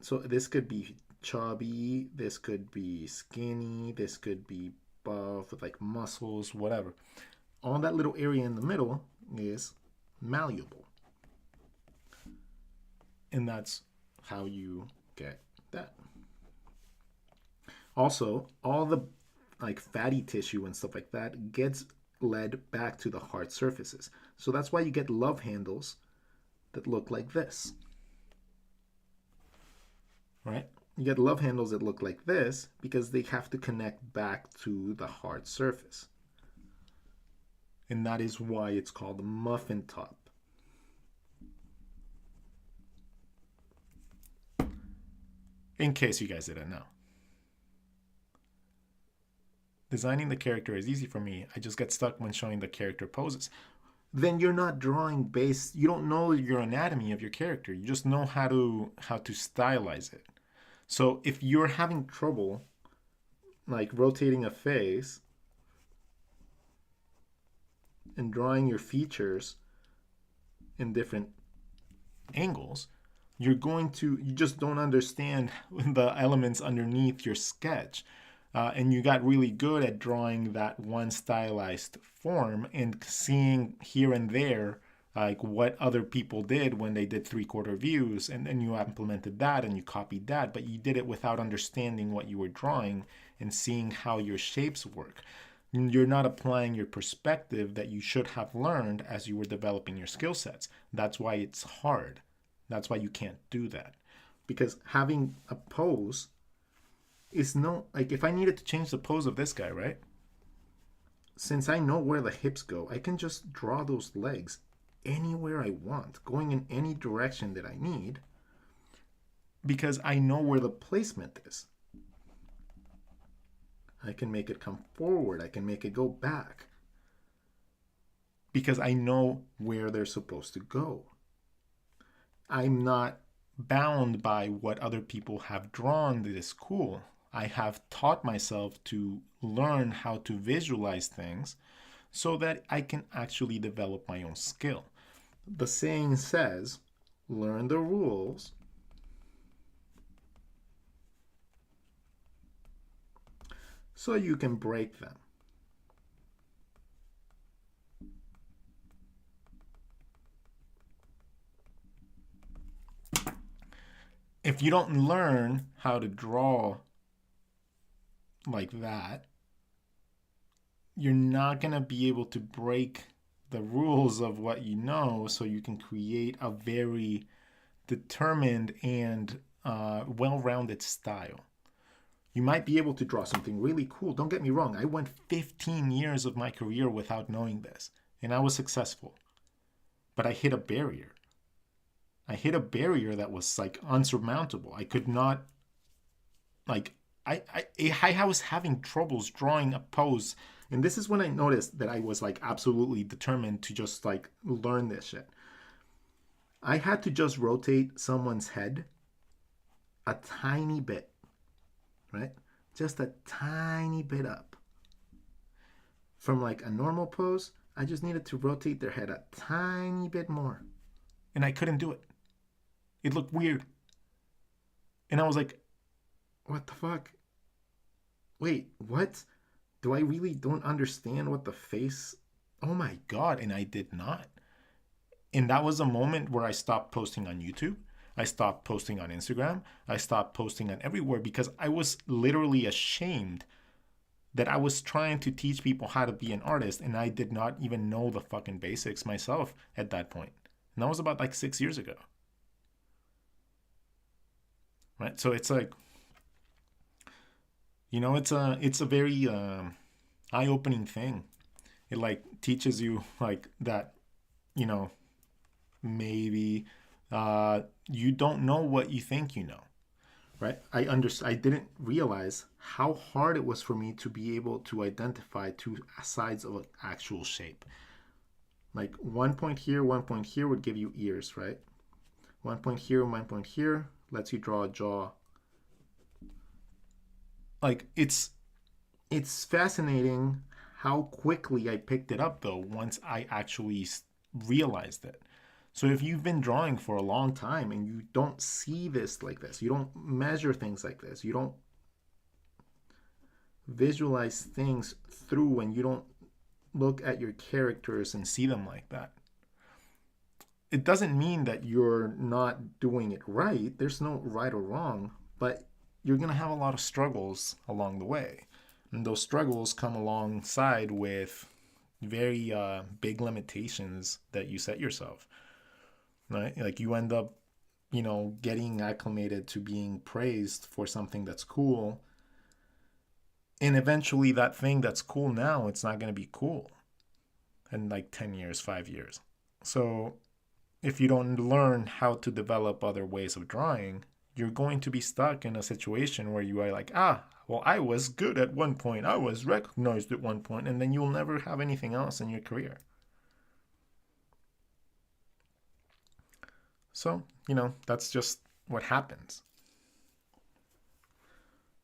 [SPEAKER 1] So this could be chubby, this could be skinny, this could be buff with like muscles, whatever. All that little area in the middle is malleable. And that's how you get that. Also, all the like fatty tissue and stuff like that gets led back to the hard surfaces. So that's why you get love handles that look like this. Right? You get love handles that look like this because they have to connect back to the hard surface. And that is why it's called a muffin top. In case you guys didn't know. Designing the character is easy for me. I just get stuck when showing the character poses. Then you're not drawing based, you don't know your anatomy of your character. You just know how to stylize it. So if you're having trouble like rotating a face and drawing your features in different angles, you just don't understand the elements underneath your sketch. And you got really good at drawing that one stylized form and seeing here and there like what other people did when they did 3/4 views, and then you implemented that and you copied that, but you did it without understanding what you were drawing and seeing how your shapes work. You're not applying your perspective that you should have learned as you were developing your skill sets. That's why it's hard. That's why you can't do that. Because having a pose is no, like if I needed to change the pose of this guy, right? Since I know where the hips go, I can just draw those legs anywhere I want, going in any direction that I need, because I know where the placement is. I can make it come forward, I can make it go back, because I know where they're supposed to go. I'm not bound by what other people have drawn that is cool. I have taught myself to learn how to visualize things so that I can actually develop my own skill. The saying says, learn the rules so you can break them. If you don't learn how to draw like that, you're not going to be able to break the rules of what you know, so you can create a very determined and well-rounded style. You might be able to draw something really cool. Don't get me wrong. I went 15 years of my career without knowing this, and I was successful. But I hit a barrier. I hit a barrier that was like unsurmountable. I could not, like, I was having troubles drawing a pose. And this is when I noticed that I was like absolutely determined to just like learn this shit. I had to just rotate someone's head a tiny bit, right? Just a tiny bit up. From like a normal pose, I just needed to rotate their head a tiny bit more. And I couldn't do it. It looked weird. And I was like, what the fuck? Wait, what? Do I really don't understand what the face? Oh my God. And I did not. And that was a moment where I stopped posting on YouTube. I stopped posting on Instagram. I stopped posting on everywhere because I was literally ashamed that I was trying to teach people how to be an artist and I did not even know the fucking basics myself at that point. And that was about like 6 years ago. Right? So it's like, you know, it's a very eye-opening thing. It like teaches you like that, you know, maybe you don't know what you think you know, right? I didn't realize how hard it was for me to be able to identify two sides of an actual shape. Like 1 point here, 1 point here would give you ears, right? 1 point here, 1 point here lets you draw a jaw. Like it's fascinating how quickly I picked it up though once I actually realized it. So if you've been drawing for a long time and you don't see this like this, you don't measure things like this, you don't visualize things through, and you don't look at your characters and see them like that, it doesn't mean that you're not doing it right. There's no right or wrong, but you're going to have a lot of struggles along the way. And those struggles come alongside with very big limitations that you set yourself, right? Like you end up, getting acclimated to being praised for something that's cool. And eventually that thing that's cool now, it's not going to be cool in like 10 years, 5 years. So if you don't learn how to develop other ways of drawing, you're going to be stuck in a situation where you are like, well, I was good at one point, I was recognized at one point, and then you'll never have anything else in your career. So, that's just what happens.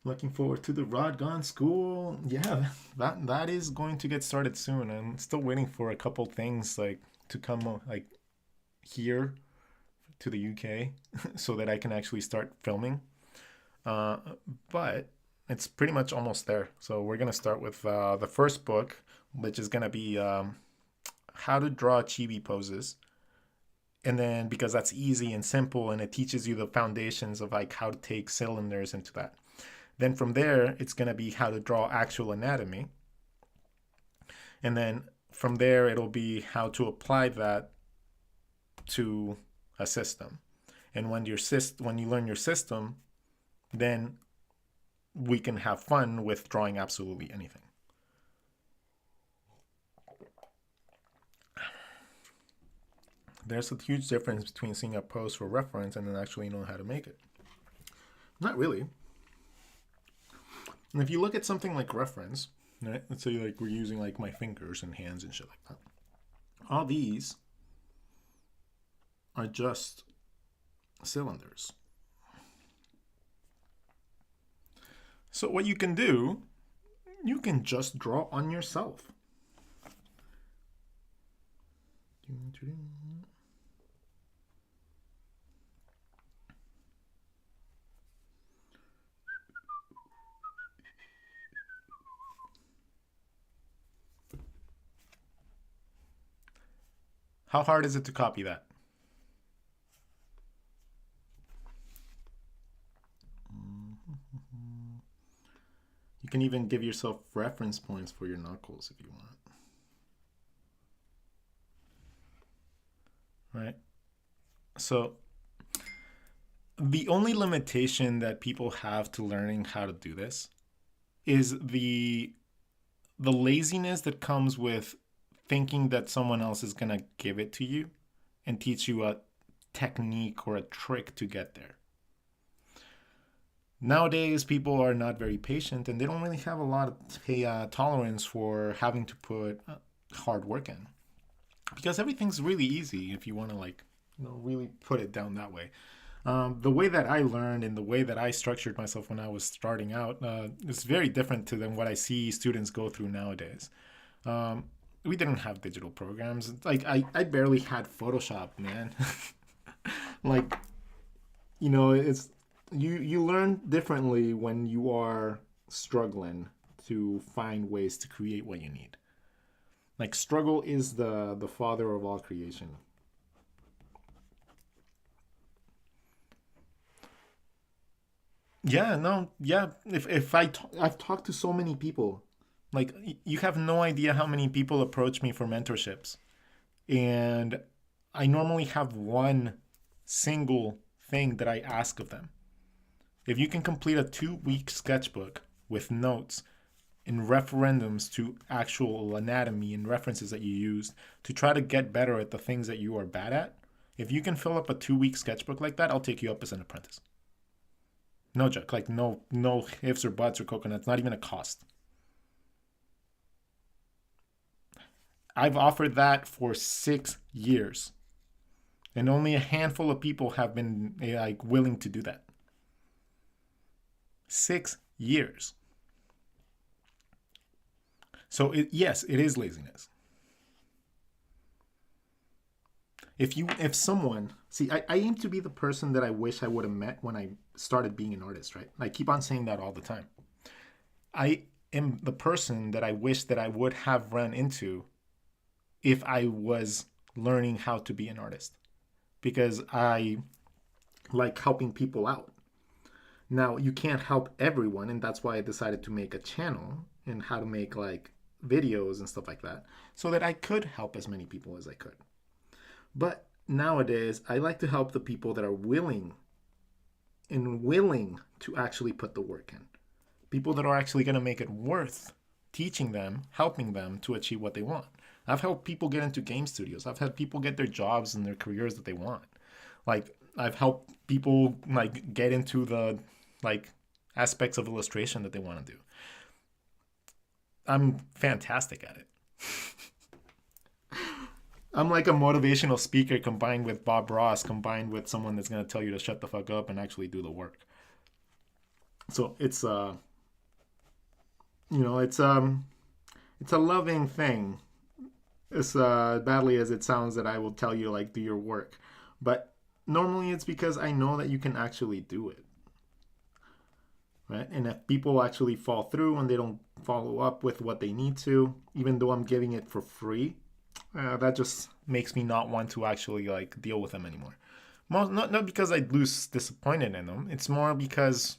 [SPEAKER 1] Looking forward to the Rodgon school. Yeah, that is going to get started soon. I'm still waiting for a couple things like to come like here to the UK so that I can actually start filming. But it's pretty much almost there. So we're gonna start with the first book, which is gonna be how to draw chibi poses. And then because that's easy and simple and it teaches you the foundations of like how to take cylinders into that. Then from there, it's going to be how to draw actual anatomy. And then from there, it'll be how to apply that to a system. And when you learn your system, then we can have fun with drawing absolutely anything. There's a huge difference between seeing a pose for reference and then actually knowing how to make it. Not really. And if you look at something like reference, right? Let's say like we're using like my fingers and hands and shit like that. All these are just cylinders. So what you can do, you can just draw on yourself. How hard is it to copy that? You can even give yourself reference points for your knuckles if you want. Right? So the only limitation that people have to learning how to do this is the laziness that comes with thinking that someone else is going to give it to you and teach you a technique or a trick to get there. Nowadays, people are not very patient and they don't really have a lot of tolerance for having to put hard work in. Because everything's really easy if you want to really put it down that way. The way that I learned and the way that I structured myself when I was starting out is very different than what I see students go through nowadays. We didn't have digital programs. Like I barely had Photoshop, man. It's you learn differently when you are struggling to find ways to create what you need. Like struggle is the father of all creation. Yeah, no, yeah. I've talked to so many people. Like you have no idea how many people approach me for mentorships. And I normally have one single thing that I ask of them. If you can complete a 2-week sketchbook with notes and referendums to actual anatomy and references that you used to try to get better at the things that you are bad at, if you can fill up a 2-week sketchbook like that, I'll take you up as an apprentice. No joke, like no ifs or buts or coconuts, not even a cost. I've offered that for 6 years. And only a handful of people have been willing to do that. 6 years. So yes, it is laziness. If someone, see, I aim to be the person that I wish I would have met when I started being an artist, right? I keep on saying that all the time. I am the person that I wish that I would have run into if I was learning how to be an artist, because I like helping people out. Now, you can't help everyone, and that's why I decided to make a channel and how to make like videos and stuff like that so that I could help as many people as I could. But nowadays, I like to help the people that are willing to actually put the work in. People that are actually going to make it worth teaching them, helping them to achieve what they want. I've helped people get into game studios. I've had people get their jobs and their careers that they want. Like I've helped people like get into the like aspects of illustration that they want to do. I'm fantastic at it. I'm like a motivational speaker combined with Bob Ross, combined with someone that's going to tell you to shut the fuck up and actually do the work. So it's it's a loving thing. As badly as it sounds that I will tell you like do your work, but normally it's because I know that you can actually do it, right? And if people actually fall through and they don't follow up with what they need to, even though I'm giving it for free, that just makes me not want to actually like deal with them anymore. Not because I lose disappointed in them. It's more because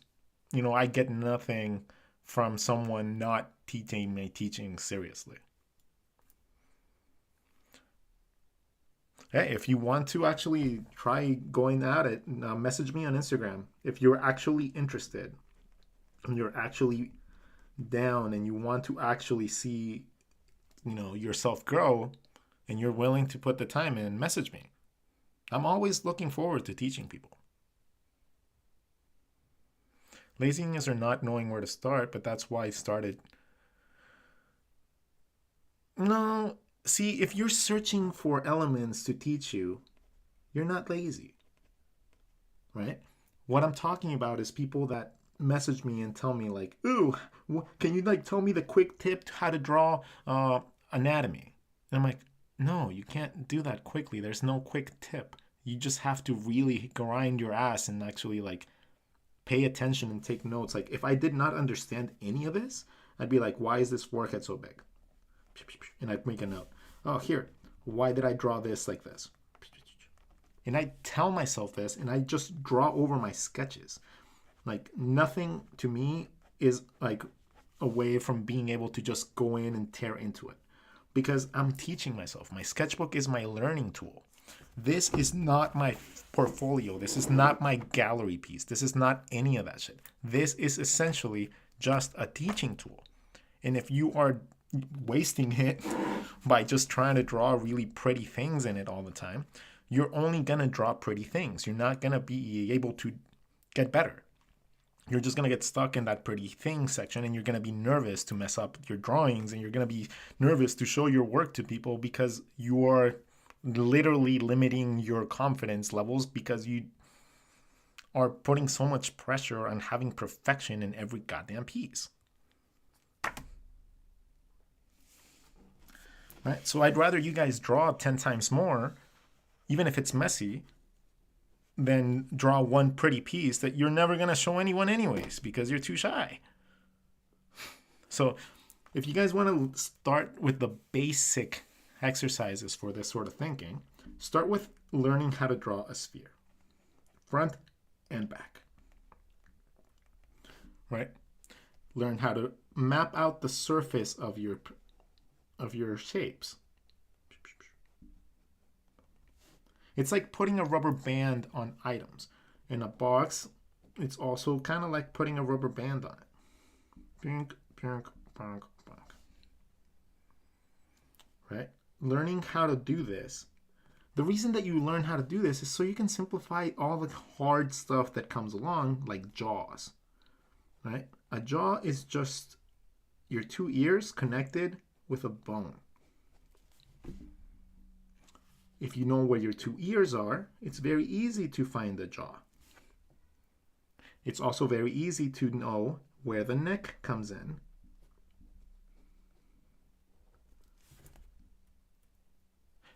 [SPEAKER 1] I get nothing from someone not teaching my teaching seriously. Hey, if you want to actually try going at it, message me on Instagram. If you're actually interested and you're actually down and you want to actually see, yourself grow and you're willing to put the time in, message me. I'm always looking forward to teaching people. Laziness or not knowing where to start, but that's why I started. No, see, if you're searching for elements to teach you, you're not lazy, right? What I'm talking about is people that message me and tell me like, "Ooh, can you like tell me the quick tip to how to draw anatomy?" And I'm like, "No, you can't do that quickly. There's no quick tip. You just have to really grind your ass and actually like pay attention and take notes. Like if I did not understand any of this, I'd be like, why is this forehead so big? And I'd make a note. Oh, here, why did I draw this like this? And I tell myself this and I just draw over my sketches. Like nothing to me is like away from being able to just go in and tear into it because I'm teaching myself. My sketchbook is my learning tool. This is not my portfolio. This is not my gallery piece. This is not any of that shit. This is essentially just a teaching tool. And if you are wasting it by just trying to draw really pretty things in it all the time, you're only going to draw pretty things. You're not going to be able to get better. You're just going to get stuck in that pretty thing section and you're going to be nervous to mess up your drawings and you're going to be nervous to show your work to people because you are literally limiting your confidence levels because you are putting so much pressure on having perfection in every goddamn piece. Right? So I'd rather you guys draw 10 times more, even if it's messy, than draw one pretty piece that you're never going to show anyone anyways because you're too shy. So if you guys want to start with the basic exercises for this sort of thinking, start with learning how to draw a sphere, front and back. Right? Learn how to map out the surface of your shapes. It's like putting a rubber band on items. In a box, it's also kind of like putting a rubber band on it. Pink, pink, pink, pink. Right? Learning how to do this. The reason that you learn how to do this is so you can simplify all the hard stuff that comes along, like jaws. Right? A jaw is just your two ears connected with a bone. If you know where your two ears are, it's very easy to find the jaw. It's also very easy to know where the neck comes in.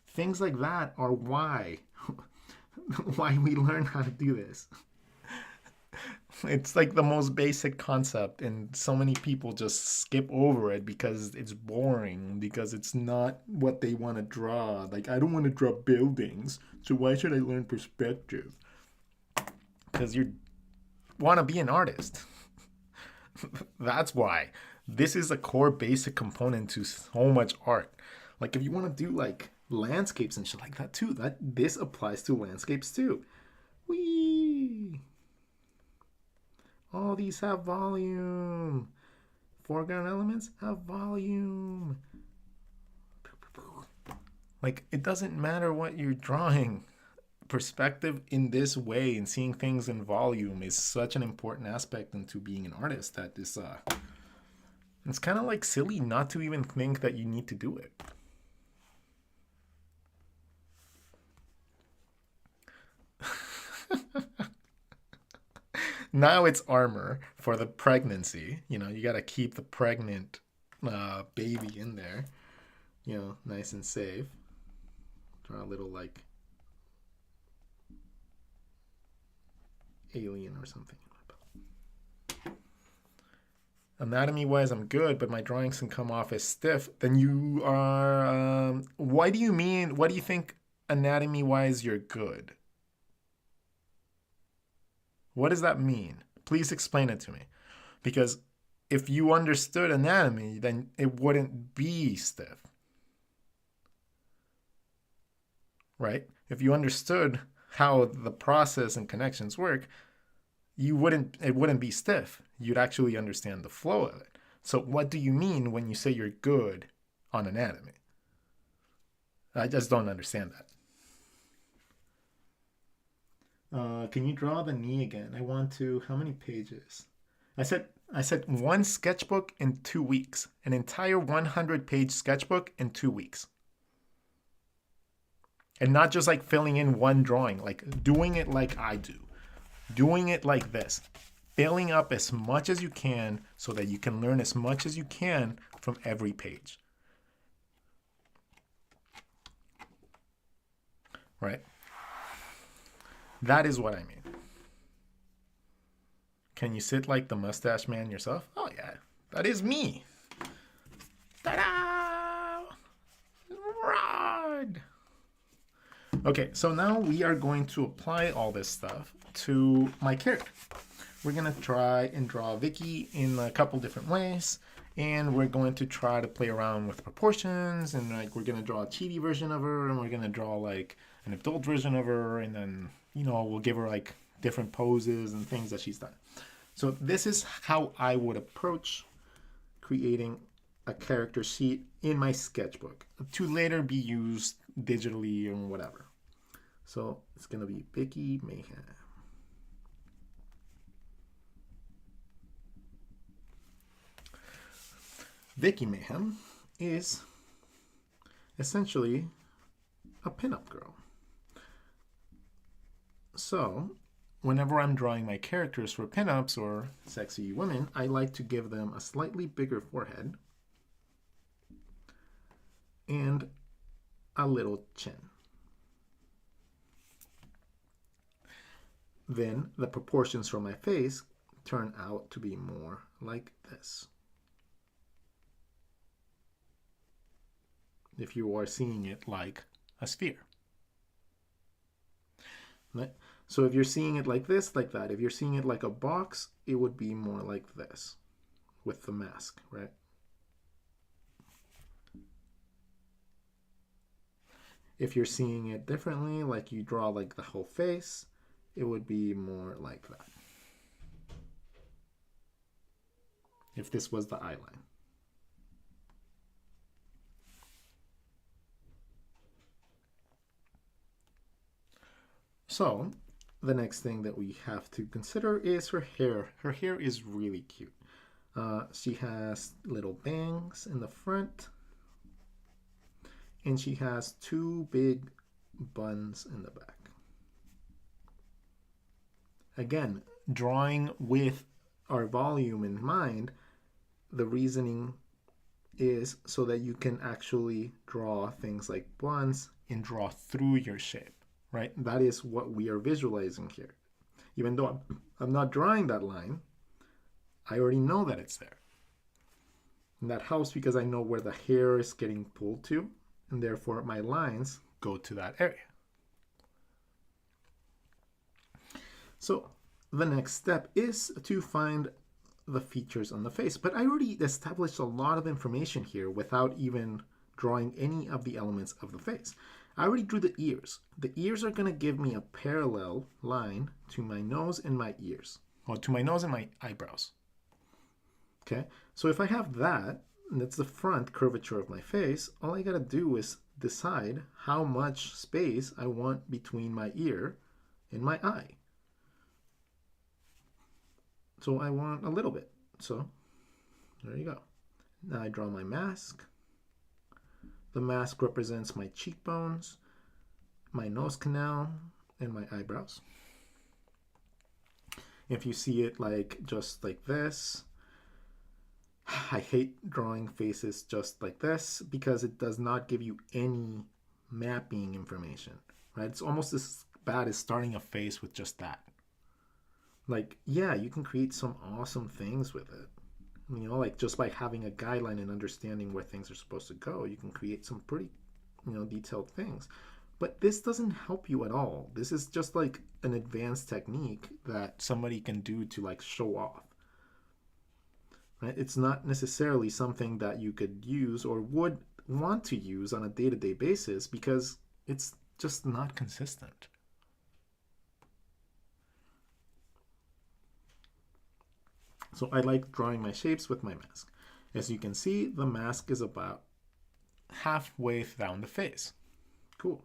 [SPEAKER 1] Things like that are why we learn how to do this. It's like the most basic concept, and so many people just skip over it because it's boring, because it's not what they want to draw. Like, I don't want to draw buildings, so why should I learn perspective? Because you're want to be an artist. That's why. This is a core basic component to so much art. Like if you want to do like landscapes and shit like that too, that this applies to landscapes too. Whee! All these have volume. Foreground elements have volume. Like it doesn't matter what you're drawing. Perspective in this way and seeing things in volume is such an important aspect into being an artist that this it's kind of like silly not to even think that you need to do it. Now it's armor for the pregnancy. You know, you got to keep the pregnant baby in there, you know, nice and safe. Draw a little like alien or something. Anatomy wise, I'm good, but my drawings can come off as stiff. Then you are. What do you mean? What do you think anatomy wise you're good? What does that mean? Please explain it to me. Because if you understood anatomy, then it wouldn't be stiff. Right? If you understood how the process and connections work, it wouldn't be stiff. You'd actually understand the flow of it. So what do you mean when you say you're good on anatomy? I just don't understand that. Can you draw the knee again? I want to. How many pages? I said one sketchbook in 2 weeks. An entire 100-page sketchbook in 2 weeks. And not just like filling in one drawing, like doing it like I do. Doing it like this. Filling up as much as you can so that you can learn as much as you can from every page. Right? That is what I mean. Can you sit like the mustache man yourself? Oh yeah, that is me. Ta-da! Rod! Okay, so now we are going to apply all this stuff to my character. We're going to try and draw Vicky in a couple different ways. And we're going to try to play around with proportions. And like we're going to draw a chibi version of her. And we're going to draw like an adult version of her. And then, you know, we'll give her like different poses and things that she's done. So this is how I would approach creating a character sheet in my sketchbook to later be used digitally and whatever. So it's going to be Vicky Mayhem. Vicky Mayhem is essentially a pinup girl. So whenever I'm drawing my characters for pinups or sexy women, I like to give them a slightly bigger forehead and a little chin. Then the proportions for my face turn out to be more like this. If you are seeing it like a sphere. Right? So if you're seeing it like this, like that. If you're seeing it like a box, it would be more like this with the mask, right? If you're seeing it differently, like you draw like the whole face, it would be more like that. If this was the eye line. So the next thing that we have to consider is her hair. Her hair is really cute. She has little bangs in the front. And she has 2 big buns in the back. Again, drawing with our volume in mind, the reasoning is so that you can actually draw things like buns and draw through your shape, right? That is what we are visualizing here. Even though I'm not drawing that line, I already know that it's there. And that helps because I know where the hair is getting pulled to, and therefore my lines go to that area. So the next step is to find the features on the face. But I already established a lot of information here without even drawing any of the elements of the face. I already drew the ears. The ears are going to give me a parallel line to my nose and my ears, or to my nose and my eyebrows. Okay, so if I have that, and that's the front curvature of my face, all I got to do is decide how much space I want between my ear and my eye. So I want a little bit. So there you go. Now I draw my mask. The mask represents my cheekbones, my nose canal, and my eyebrows. If you see it like just like this, I hate drawing faces just like this because it does not give you any mapping information, right? It's almost as bad as starting a face with just that. Like, yeah, you can create some awesome things with it. You know, like just by having a guideline and understanding where things are supposed to go, you can create some pretty, detailed things. But this doesn't help you at all. This is just like an advanced technique that somebody can do to like show off. Right? It's not necessarily something that you could use or would want to use on a day-to-day basis because it's just not consistent. So I like drawing my shapes with my mask. As you can see, the mask is about halfway down the face. Cool.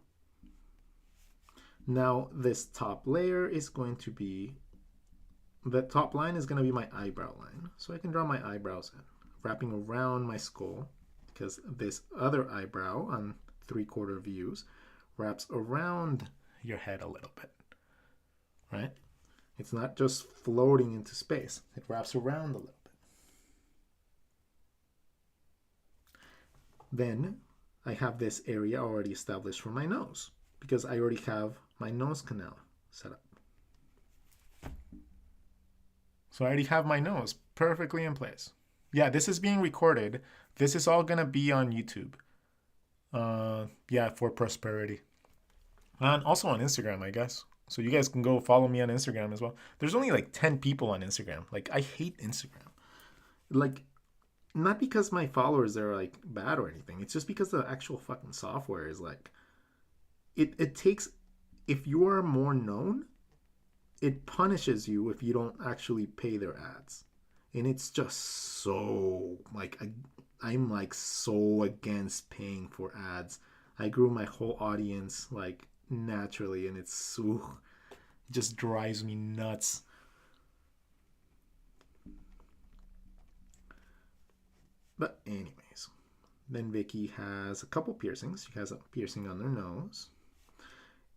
[SPEAKER 1] Now this top layer is going to be, the top line is going to be my eyebrow line. So I can draw my eyebrows in, wrapping around my skull, because this other eyebrow on 3/4 views wraps around your head a little bit, right? It's not just floating into space. It wraps around a little bit. Then I have this area already established for my nose because I already have my nose canal set up. So I already have my nose perfectly in place. Yeah, this is being recorded. This is all going to be on YouTube. Yeah, for prosperity. And also on Instagram, I guess. So you guys can go follow me on Instagram as well. There's only like 10 people on Instagram. Like, I hate Instagram. Like, not because my followers are like bad or anything. It's just because the actual fucking software is like, it takes, if you are more known, it punishes you if you don't actually pay their ads. And it's just so, like, I'm like so against paying for ads. I grew my whole audience like naturally, and it just drives me nuts. But anyways, then Vicky has a couple piercings. She has a piercing on her nose,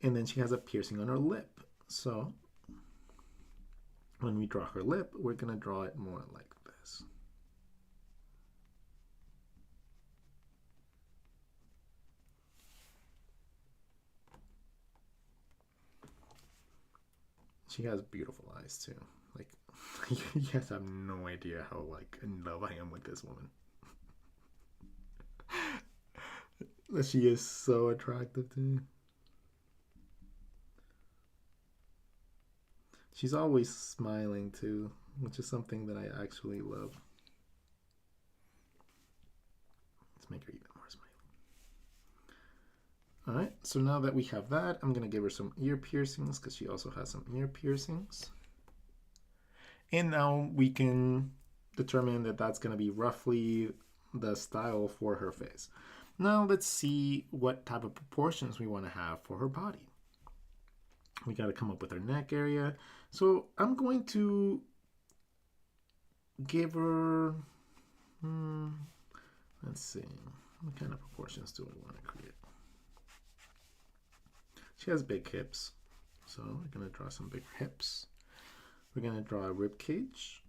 [SPEAKER 1] and then she has a piercing on her lip. So when we draw her lip, we're gonna draw it more like this. She has beautiful eyes too. Like, you guys have no idea how like in love I am with this woman. She is so attractive to me. She's always smiling too, which is something that I actually love. Let's make her even more smiling. Alright, so now that we have that, I'm going to give her some ear piercings because she also has some ear piercings. And now we can determine that that's going to be roughly the style for her face. Now let's see what type of proportions we want to have for her body. We got to come up with her neck area. So I'm going to give her, let's see, what kind of proportions do I want to create? She has big hips, so we're going to draw some big hips. We're going to draw a rib cage.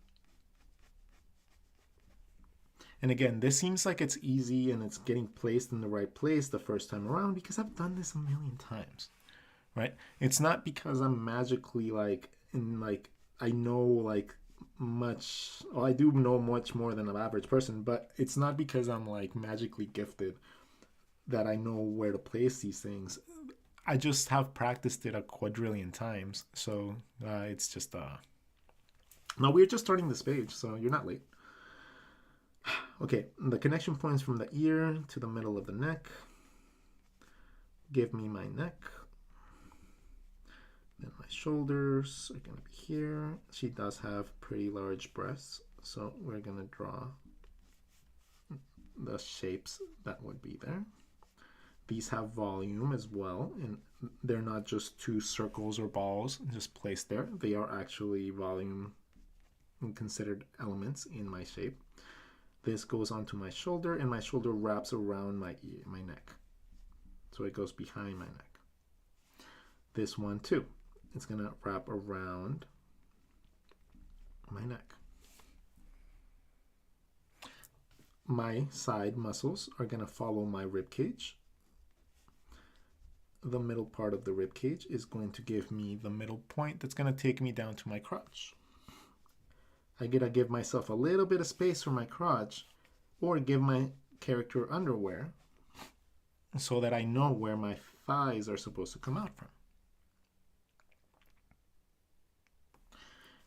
[SPEAKER 1] And again, this seems like it's easy and it's getting placed in the right place the first time around because I've done this a million times, right? It's not because I'm magically I know like much, well, I do know much more than an average person, but it's not because I'm like magically gifted that I know where to place these things. I just have practiced it a quadrillion times, so it's just Now we're just starting this page, so you're not late. Okay, the connection points from the ear to the middle of the neck. Give me my neck. Then my shoulders are going to be here. She does have pretty large breasts, so we're going to draw the shapes that would be there. These have volume as well, and they're not just two circles or balls just placed there. They are actually volume and considered elements in my shape. This goes onto my shoulder, and my shoulder wraps around my neck. So it goes behind my neck. This one too. It's going to wrap around my neck. My side muscles are going to follow my rib cage. The middle part of the rib cage is going to give me the middle point that's going to take me down to my crotch. I gotta give myself a little bit of space for my crotch, or give my character underwear so that I know where my thighs are supposed to come out from.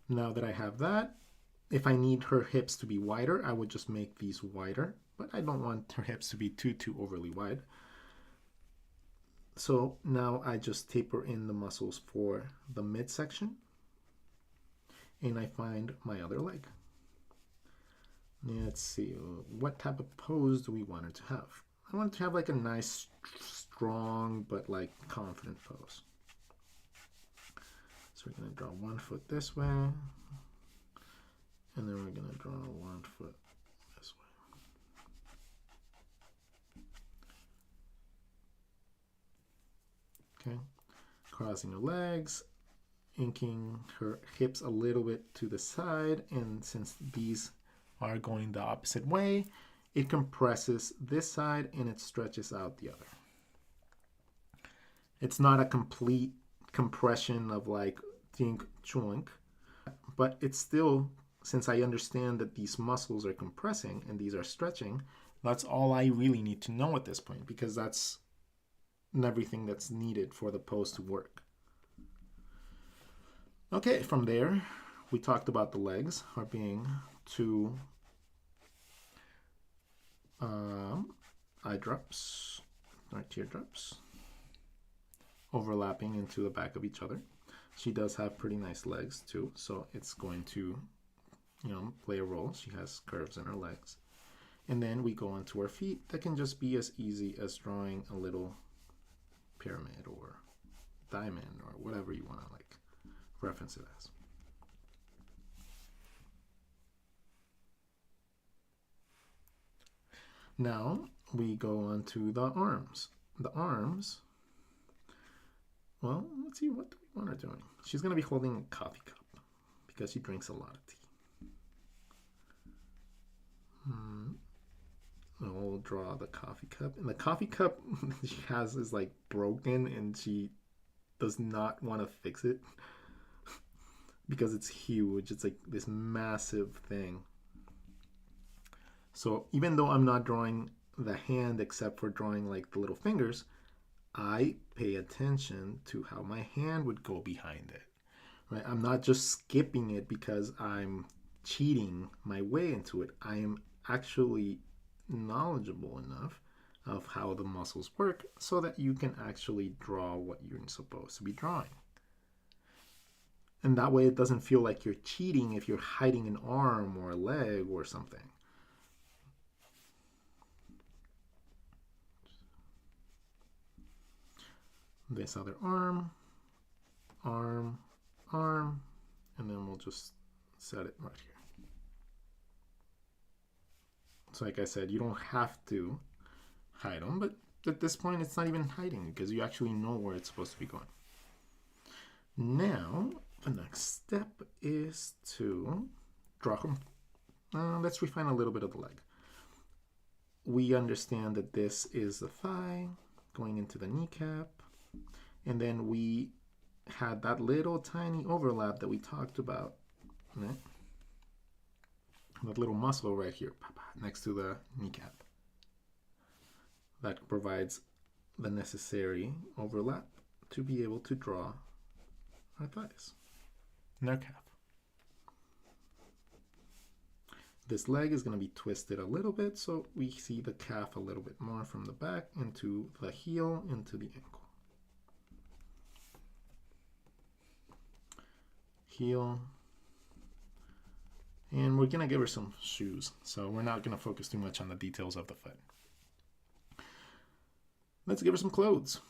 [SPEAKER 1] Now that I have that, if I need her hips to be wider, I would just make these wider, but I don't want her hips to be too overly wide. So now I just taper in the muscles for the midsection, and I find my other leg. Let's see, what type of pose do we want her to have? I want it to have like a nice, strong, but like confident pose. So we're going to draw one foot this way, and then we're going to draw one foot this way. Okay, crossing her legs, inking her hips a little bit to the side, and since these are going the opposite way, it compresses this side and it stretches out the other. It's not a complete compression of like think chunk, but it's still, since I understand that these muscles are compressing and these are stretching, that's all I really need to know at this point, because that's everything that's needed for the pose to work. Okay, from there, we talked about the legs are being two eye drops, or teardrops, overlapping into the back of each other. She does have pretty nice legs too, so it's going to, play a role. She has curves in her legs. And then we go on to her feet. That can just be as easy as drawing a little pyramid or diamond or whatever you want to like reference it as. Now we go on to the arms. The arms, well, let's see, what do we want her doing? She's going to be holding a coffee cup because she drinks a lot of tea. We'll draw the coffee cup. And the coffee cup she has is like broken, and she does not want to fix it because it's huge. It's like this massive thing. So even though I'm not drawing the hand except for drawing like the little fingers, I pay attention to how my hand would go behind it. Right? I'm not just skipping it because I'm cheating my way into it. I am actually knowledgeable enough of how the muscles work so that you can actually draw what you're supposed to be drawing. And that way it doesn't feel like you're cheating if you're hiding an arm or a leg or something. This other arm, arm, arm, and then we'll just set it right here. So like I said, you don't have to hide them, but at this point it's not even hiding because you actually know where it's supposed to be going. Now, the next step is to draw them. Let's refine a little bit of the leg. We understand that this is the thigh going into the kneecap, and then we had that little tiny overlap that we talked about, right? That little muscle right here next to the kneecap that provides the necessary overlap to be able to draw our thighs and our calf. This leg is going to be twisted a little bit, so we see the calf a little bit more from the back into the heel, into the ankle. Heel. And we're going to give her some shoes, so we're not going to focus too much on the details of the foot. Let's give her some clothes.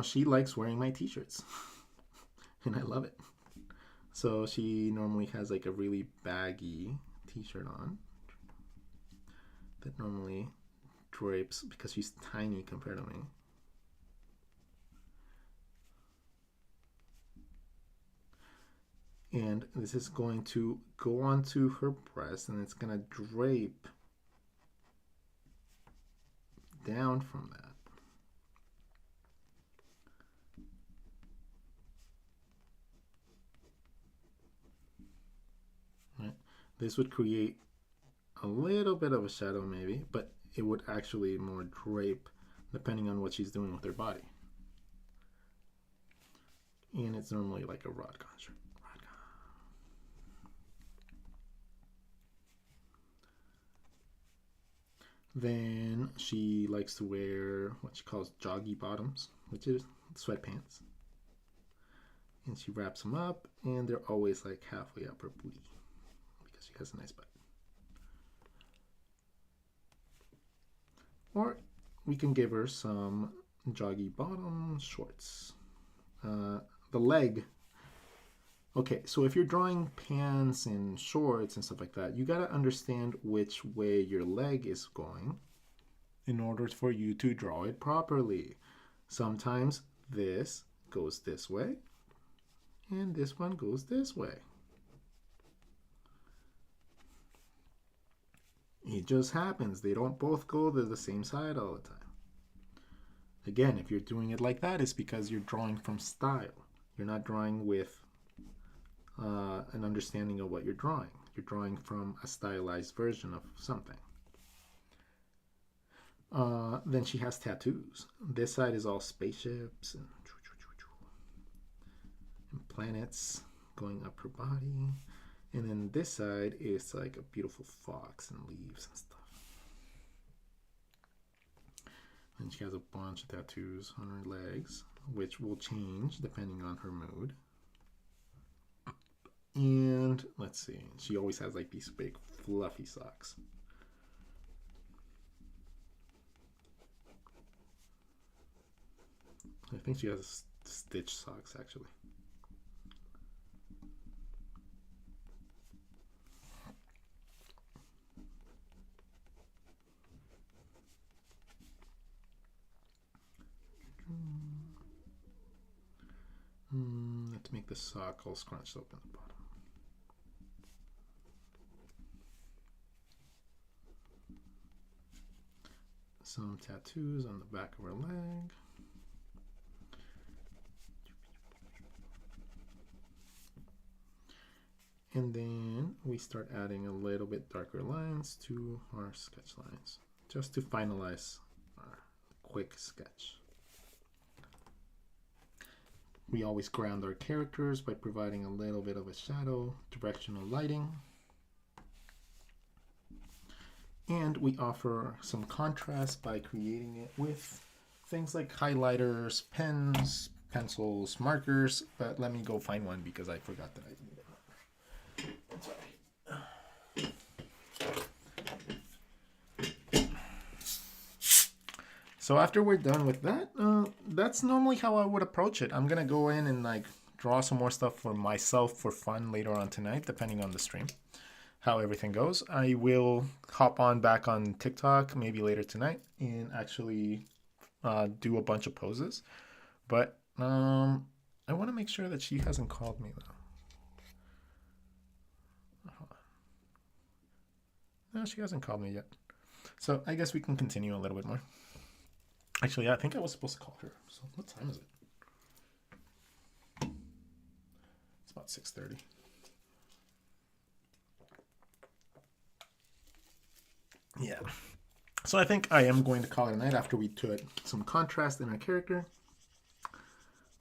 [SPEAKER 1] She likes wearing my t-shirts, and I love it. So she normally has like a really baggy t-shirt on that normally drapes because she's tiny compared to me. And this is going to go onto her breast, and it's going to drape down from that. Right? This would create a little bit of a shadow maybe, but it would actually more drape depending on what she's doing with her body. And it's normally like a Rodgon shirt. Then she likes to wear what she calls joggy bottoms, which is sweatpants. And she wraps them up, and they're always like halfway up her booty because she has a nice butt. Or we can give her some joggy bottom shorts. The leg. Okay, so if you're drawing pants and shorts and stuff like that, you gotta understand which way your leg is going in order for you to draw it properly. Sometimes this goes this way, and this one goes this way. It just happens. They don't both go to the same side all the time. Again, if you're doing it like that, it's because you're drawing from style. You're not drawing with an understanding of what you're drawing. You're drawing from a stylized version of something. Then she has tattoos. This side is all spaceships and planets going up her body. And then this side is like a beautiful fox and leaves and stuff. And she has a bunch of tattoos on her legs, which will change depending on her mood. And let's see, she always has like these big fluffy socks. I think she has stitch socks actually. Let's make the sock all scrunched up in the bottom. Some tattoos on the back of her leg. And then we start adding a little bit darker lines to our sketch lines, just to finalize our quick sketch. We always ground our characters by providing a little bit of a shadow, directional lighting. And we offer some contrast by creating it with things like highlighters, pens, pencils, markers. But let me go find one because I forgot that I needed one. That's all right. So after we're done with that, that's normally how I would approach it. I'm gonna go in and like draw some more stuff for myself for fun later on tonight, depending on the stream, how everything goes. I will hop on back on TikTok maybe later tonight and actually do a bunch of poses. But I want to make sure that she hasn't called me though. No, she hasn't called me yet. So I guess we can continue a little bit more. Actually, I think I was supposed to call her. So what time is it? It's about 6:30. Yeah. So I think I am going to call it a night after we put some contrast in our character.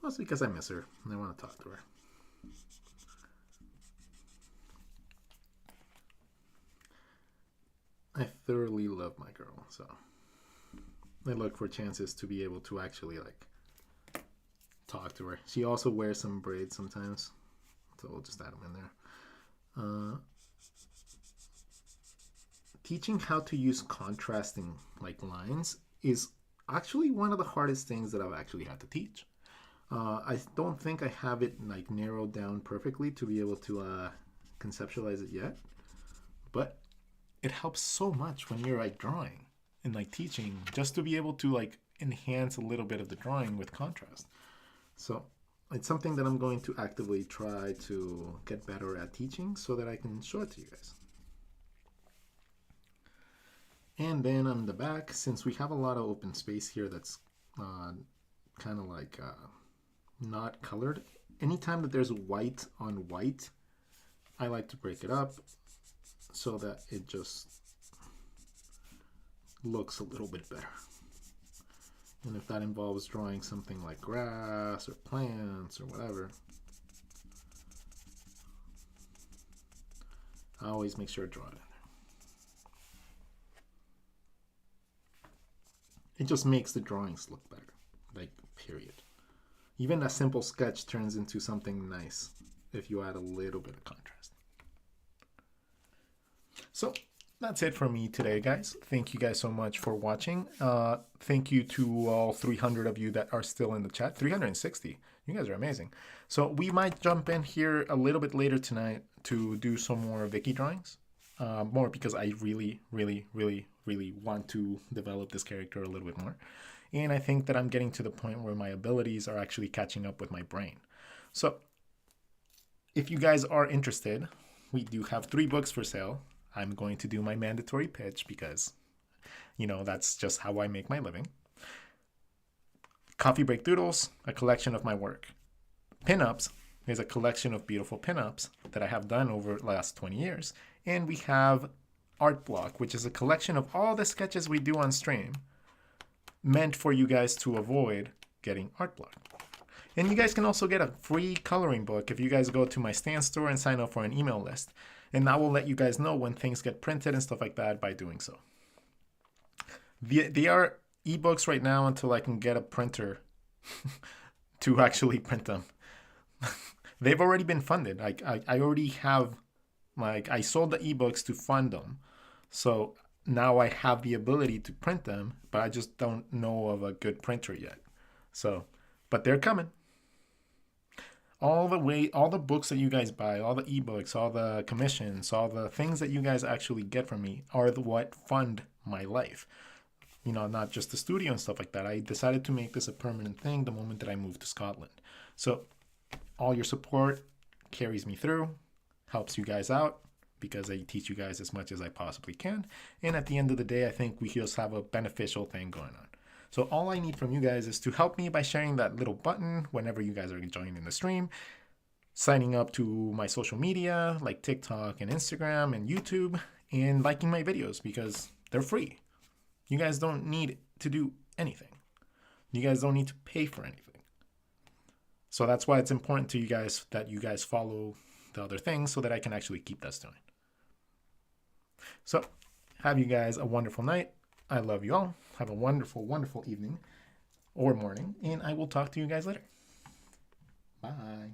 [SPEAKER 1] Mostly because I miss her and I want to talk to her. thoroughly love my girl, so I look for chances to be able to actually like talk to her. She also wears some braids sometimes, so we'll just add them in there. Teaching how to use contrasting like lines is actually one of the hardest things that I've actually had to teach. I don't think I have it like narrowed down perfectly to be able to conceptualize it yet, but it helps so much when you're like drawing and like teaching, just to be able to like enhance a little bit of the drawing with contrast. So it's something that I'm going to actively try to get better at teaching so that I can show it to you guys. And then on the back, since we have a lot of open space here that's kind of like not colored, anytime that there's white on white, I like to break it up so that it just looks a little bit better. And if that involves drawing something like grass or plants or whatever, I always make sure to draw it in there. It just makes the drawings look better, like, period. Even a simple sketch turns into something nice if you add a little bit of contrast. So that's it for me today, guys. Thank you guys so much for watching. Thank you to all 300 of you that are still in the chat. 360. You guys are amazing. So we might jump in here a little bit later tonight to do some more Vicky drawings. More because I really want to develop this character a little bit more. And I think that I'm getting to the point where my abilities are actually catching up with my brain. So if you guys are interested, we do have 3 books for sale. I'm going to do my mandatory pitch because, you know, that's just how I make my living. Coffee Break Doodles, a collection of my work. Pinups is a collection of beautiful pinups that I have done over the last 20 years. And we have Art Block, which is a collection of all the sketches we do on stream, meant for you guys to avoid getting art block. And you guys can also get a free coloring book if you guys go to my Stan store and sign up for an email list. And I will let you guys know when things get printed and stuff like that by doing so. They are ebooks right now until I can get a printer to actually print them. They've already been funded. I already have, like, I sold the ebooks to fund them. So now I have the ability to print them, but I just don't know of a good printer yet. So, but they're coming. All the books that you guys buy, all the ebooks, all the commissions, all the things that you guys actually get from me are what fund my life. You know, not just the studio and stuff like that. I decided to make this a permanent thing the moment that I moved to Scotland. So all your support carries me through, helps you guys out, because I teach you guys as much as I possibly can. And at the end of the day, I think we just have a beneficial thing going on. So all I need from you guys is to help me by sharing that little button whenever you guys are joining the stream, signing up to my social media like TikTok and Instagram and YouTube, and liking my videos because they're free. You guys don't need to do anything. You guys don't need to pay for anything. So that's why it's important to you guys that you guys follow the other things so that I can actually keep that going. So have you guys a wonderful night. I love you all. Have a wonderful, wonderful evening or morning, and I will talk to you guys later. Bye.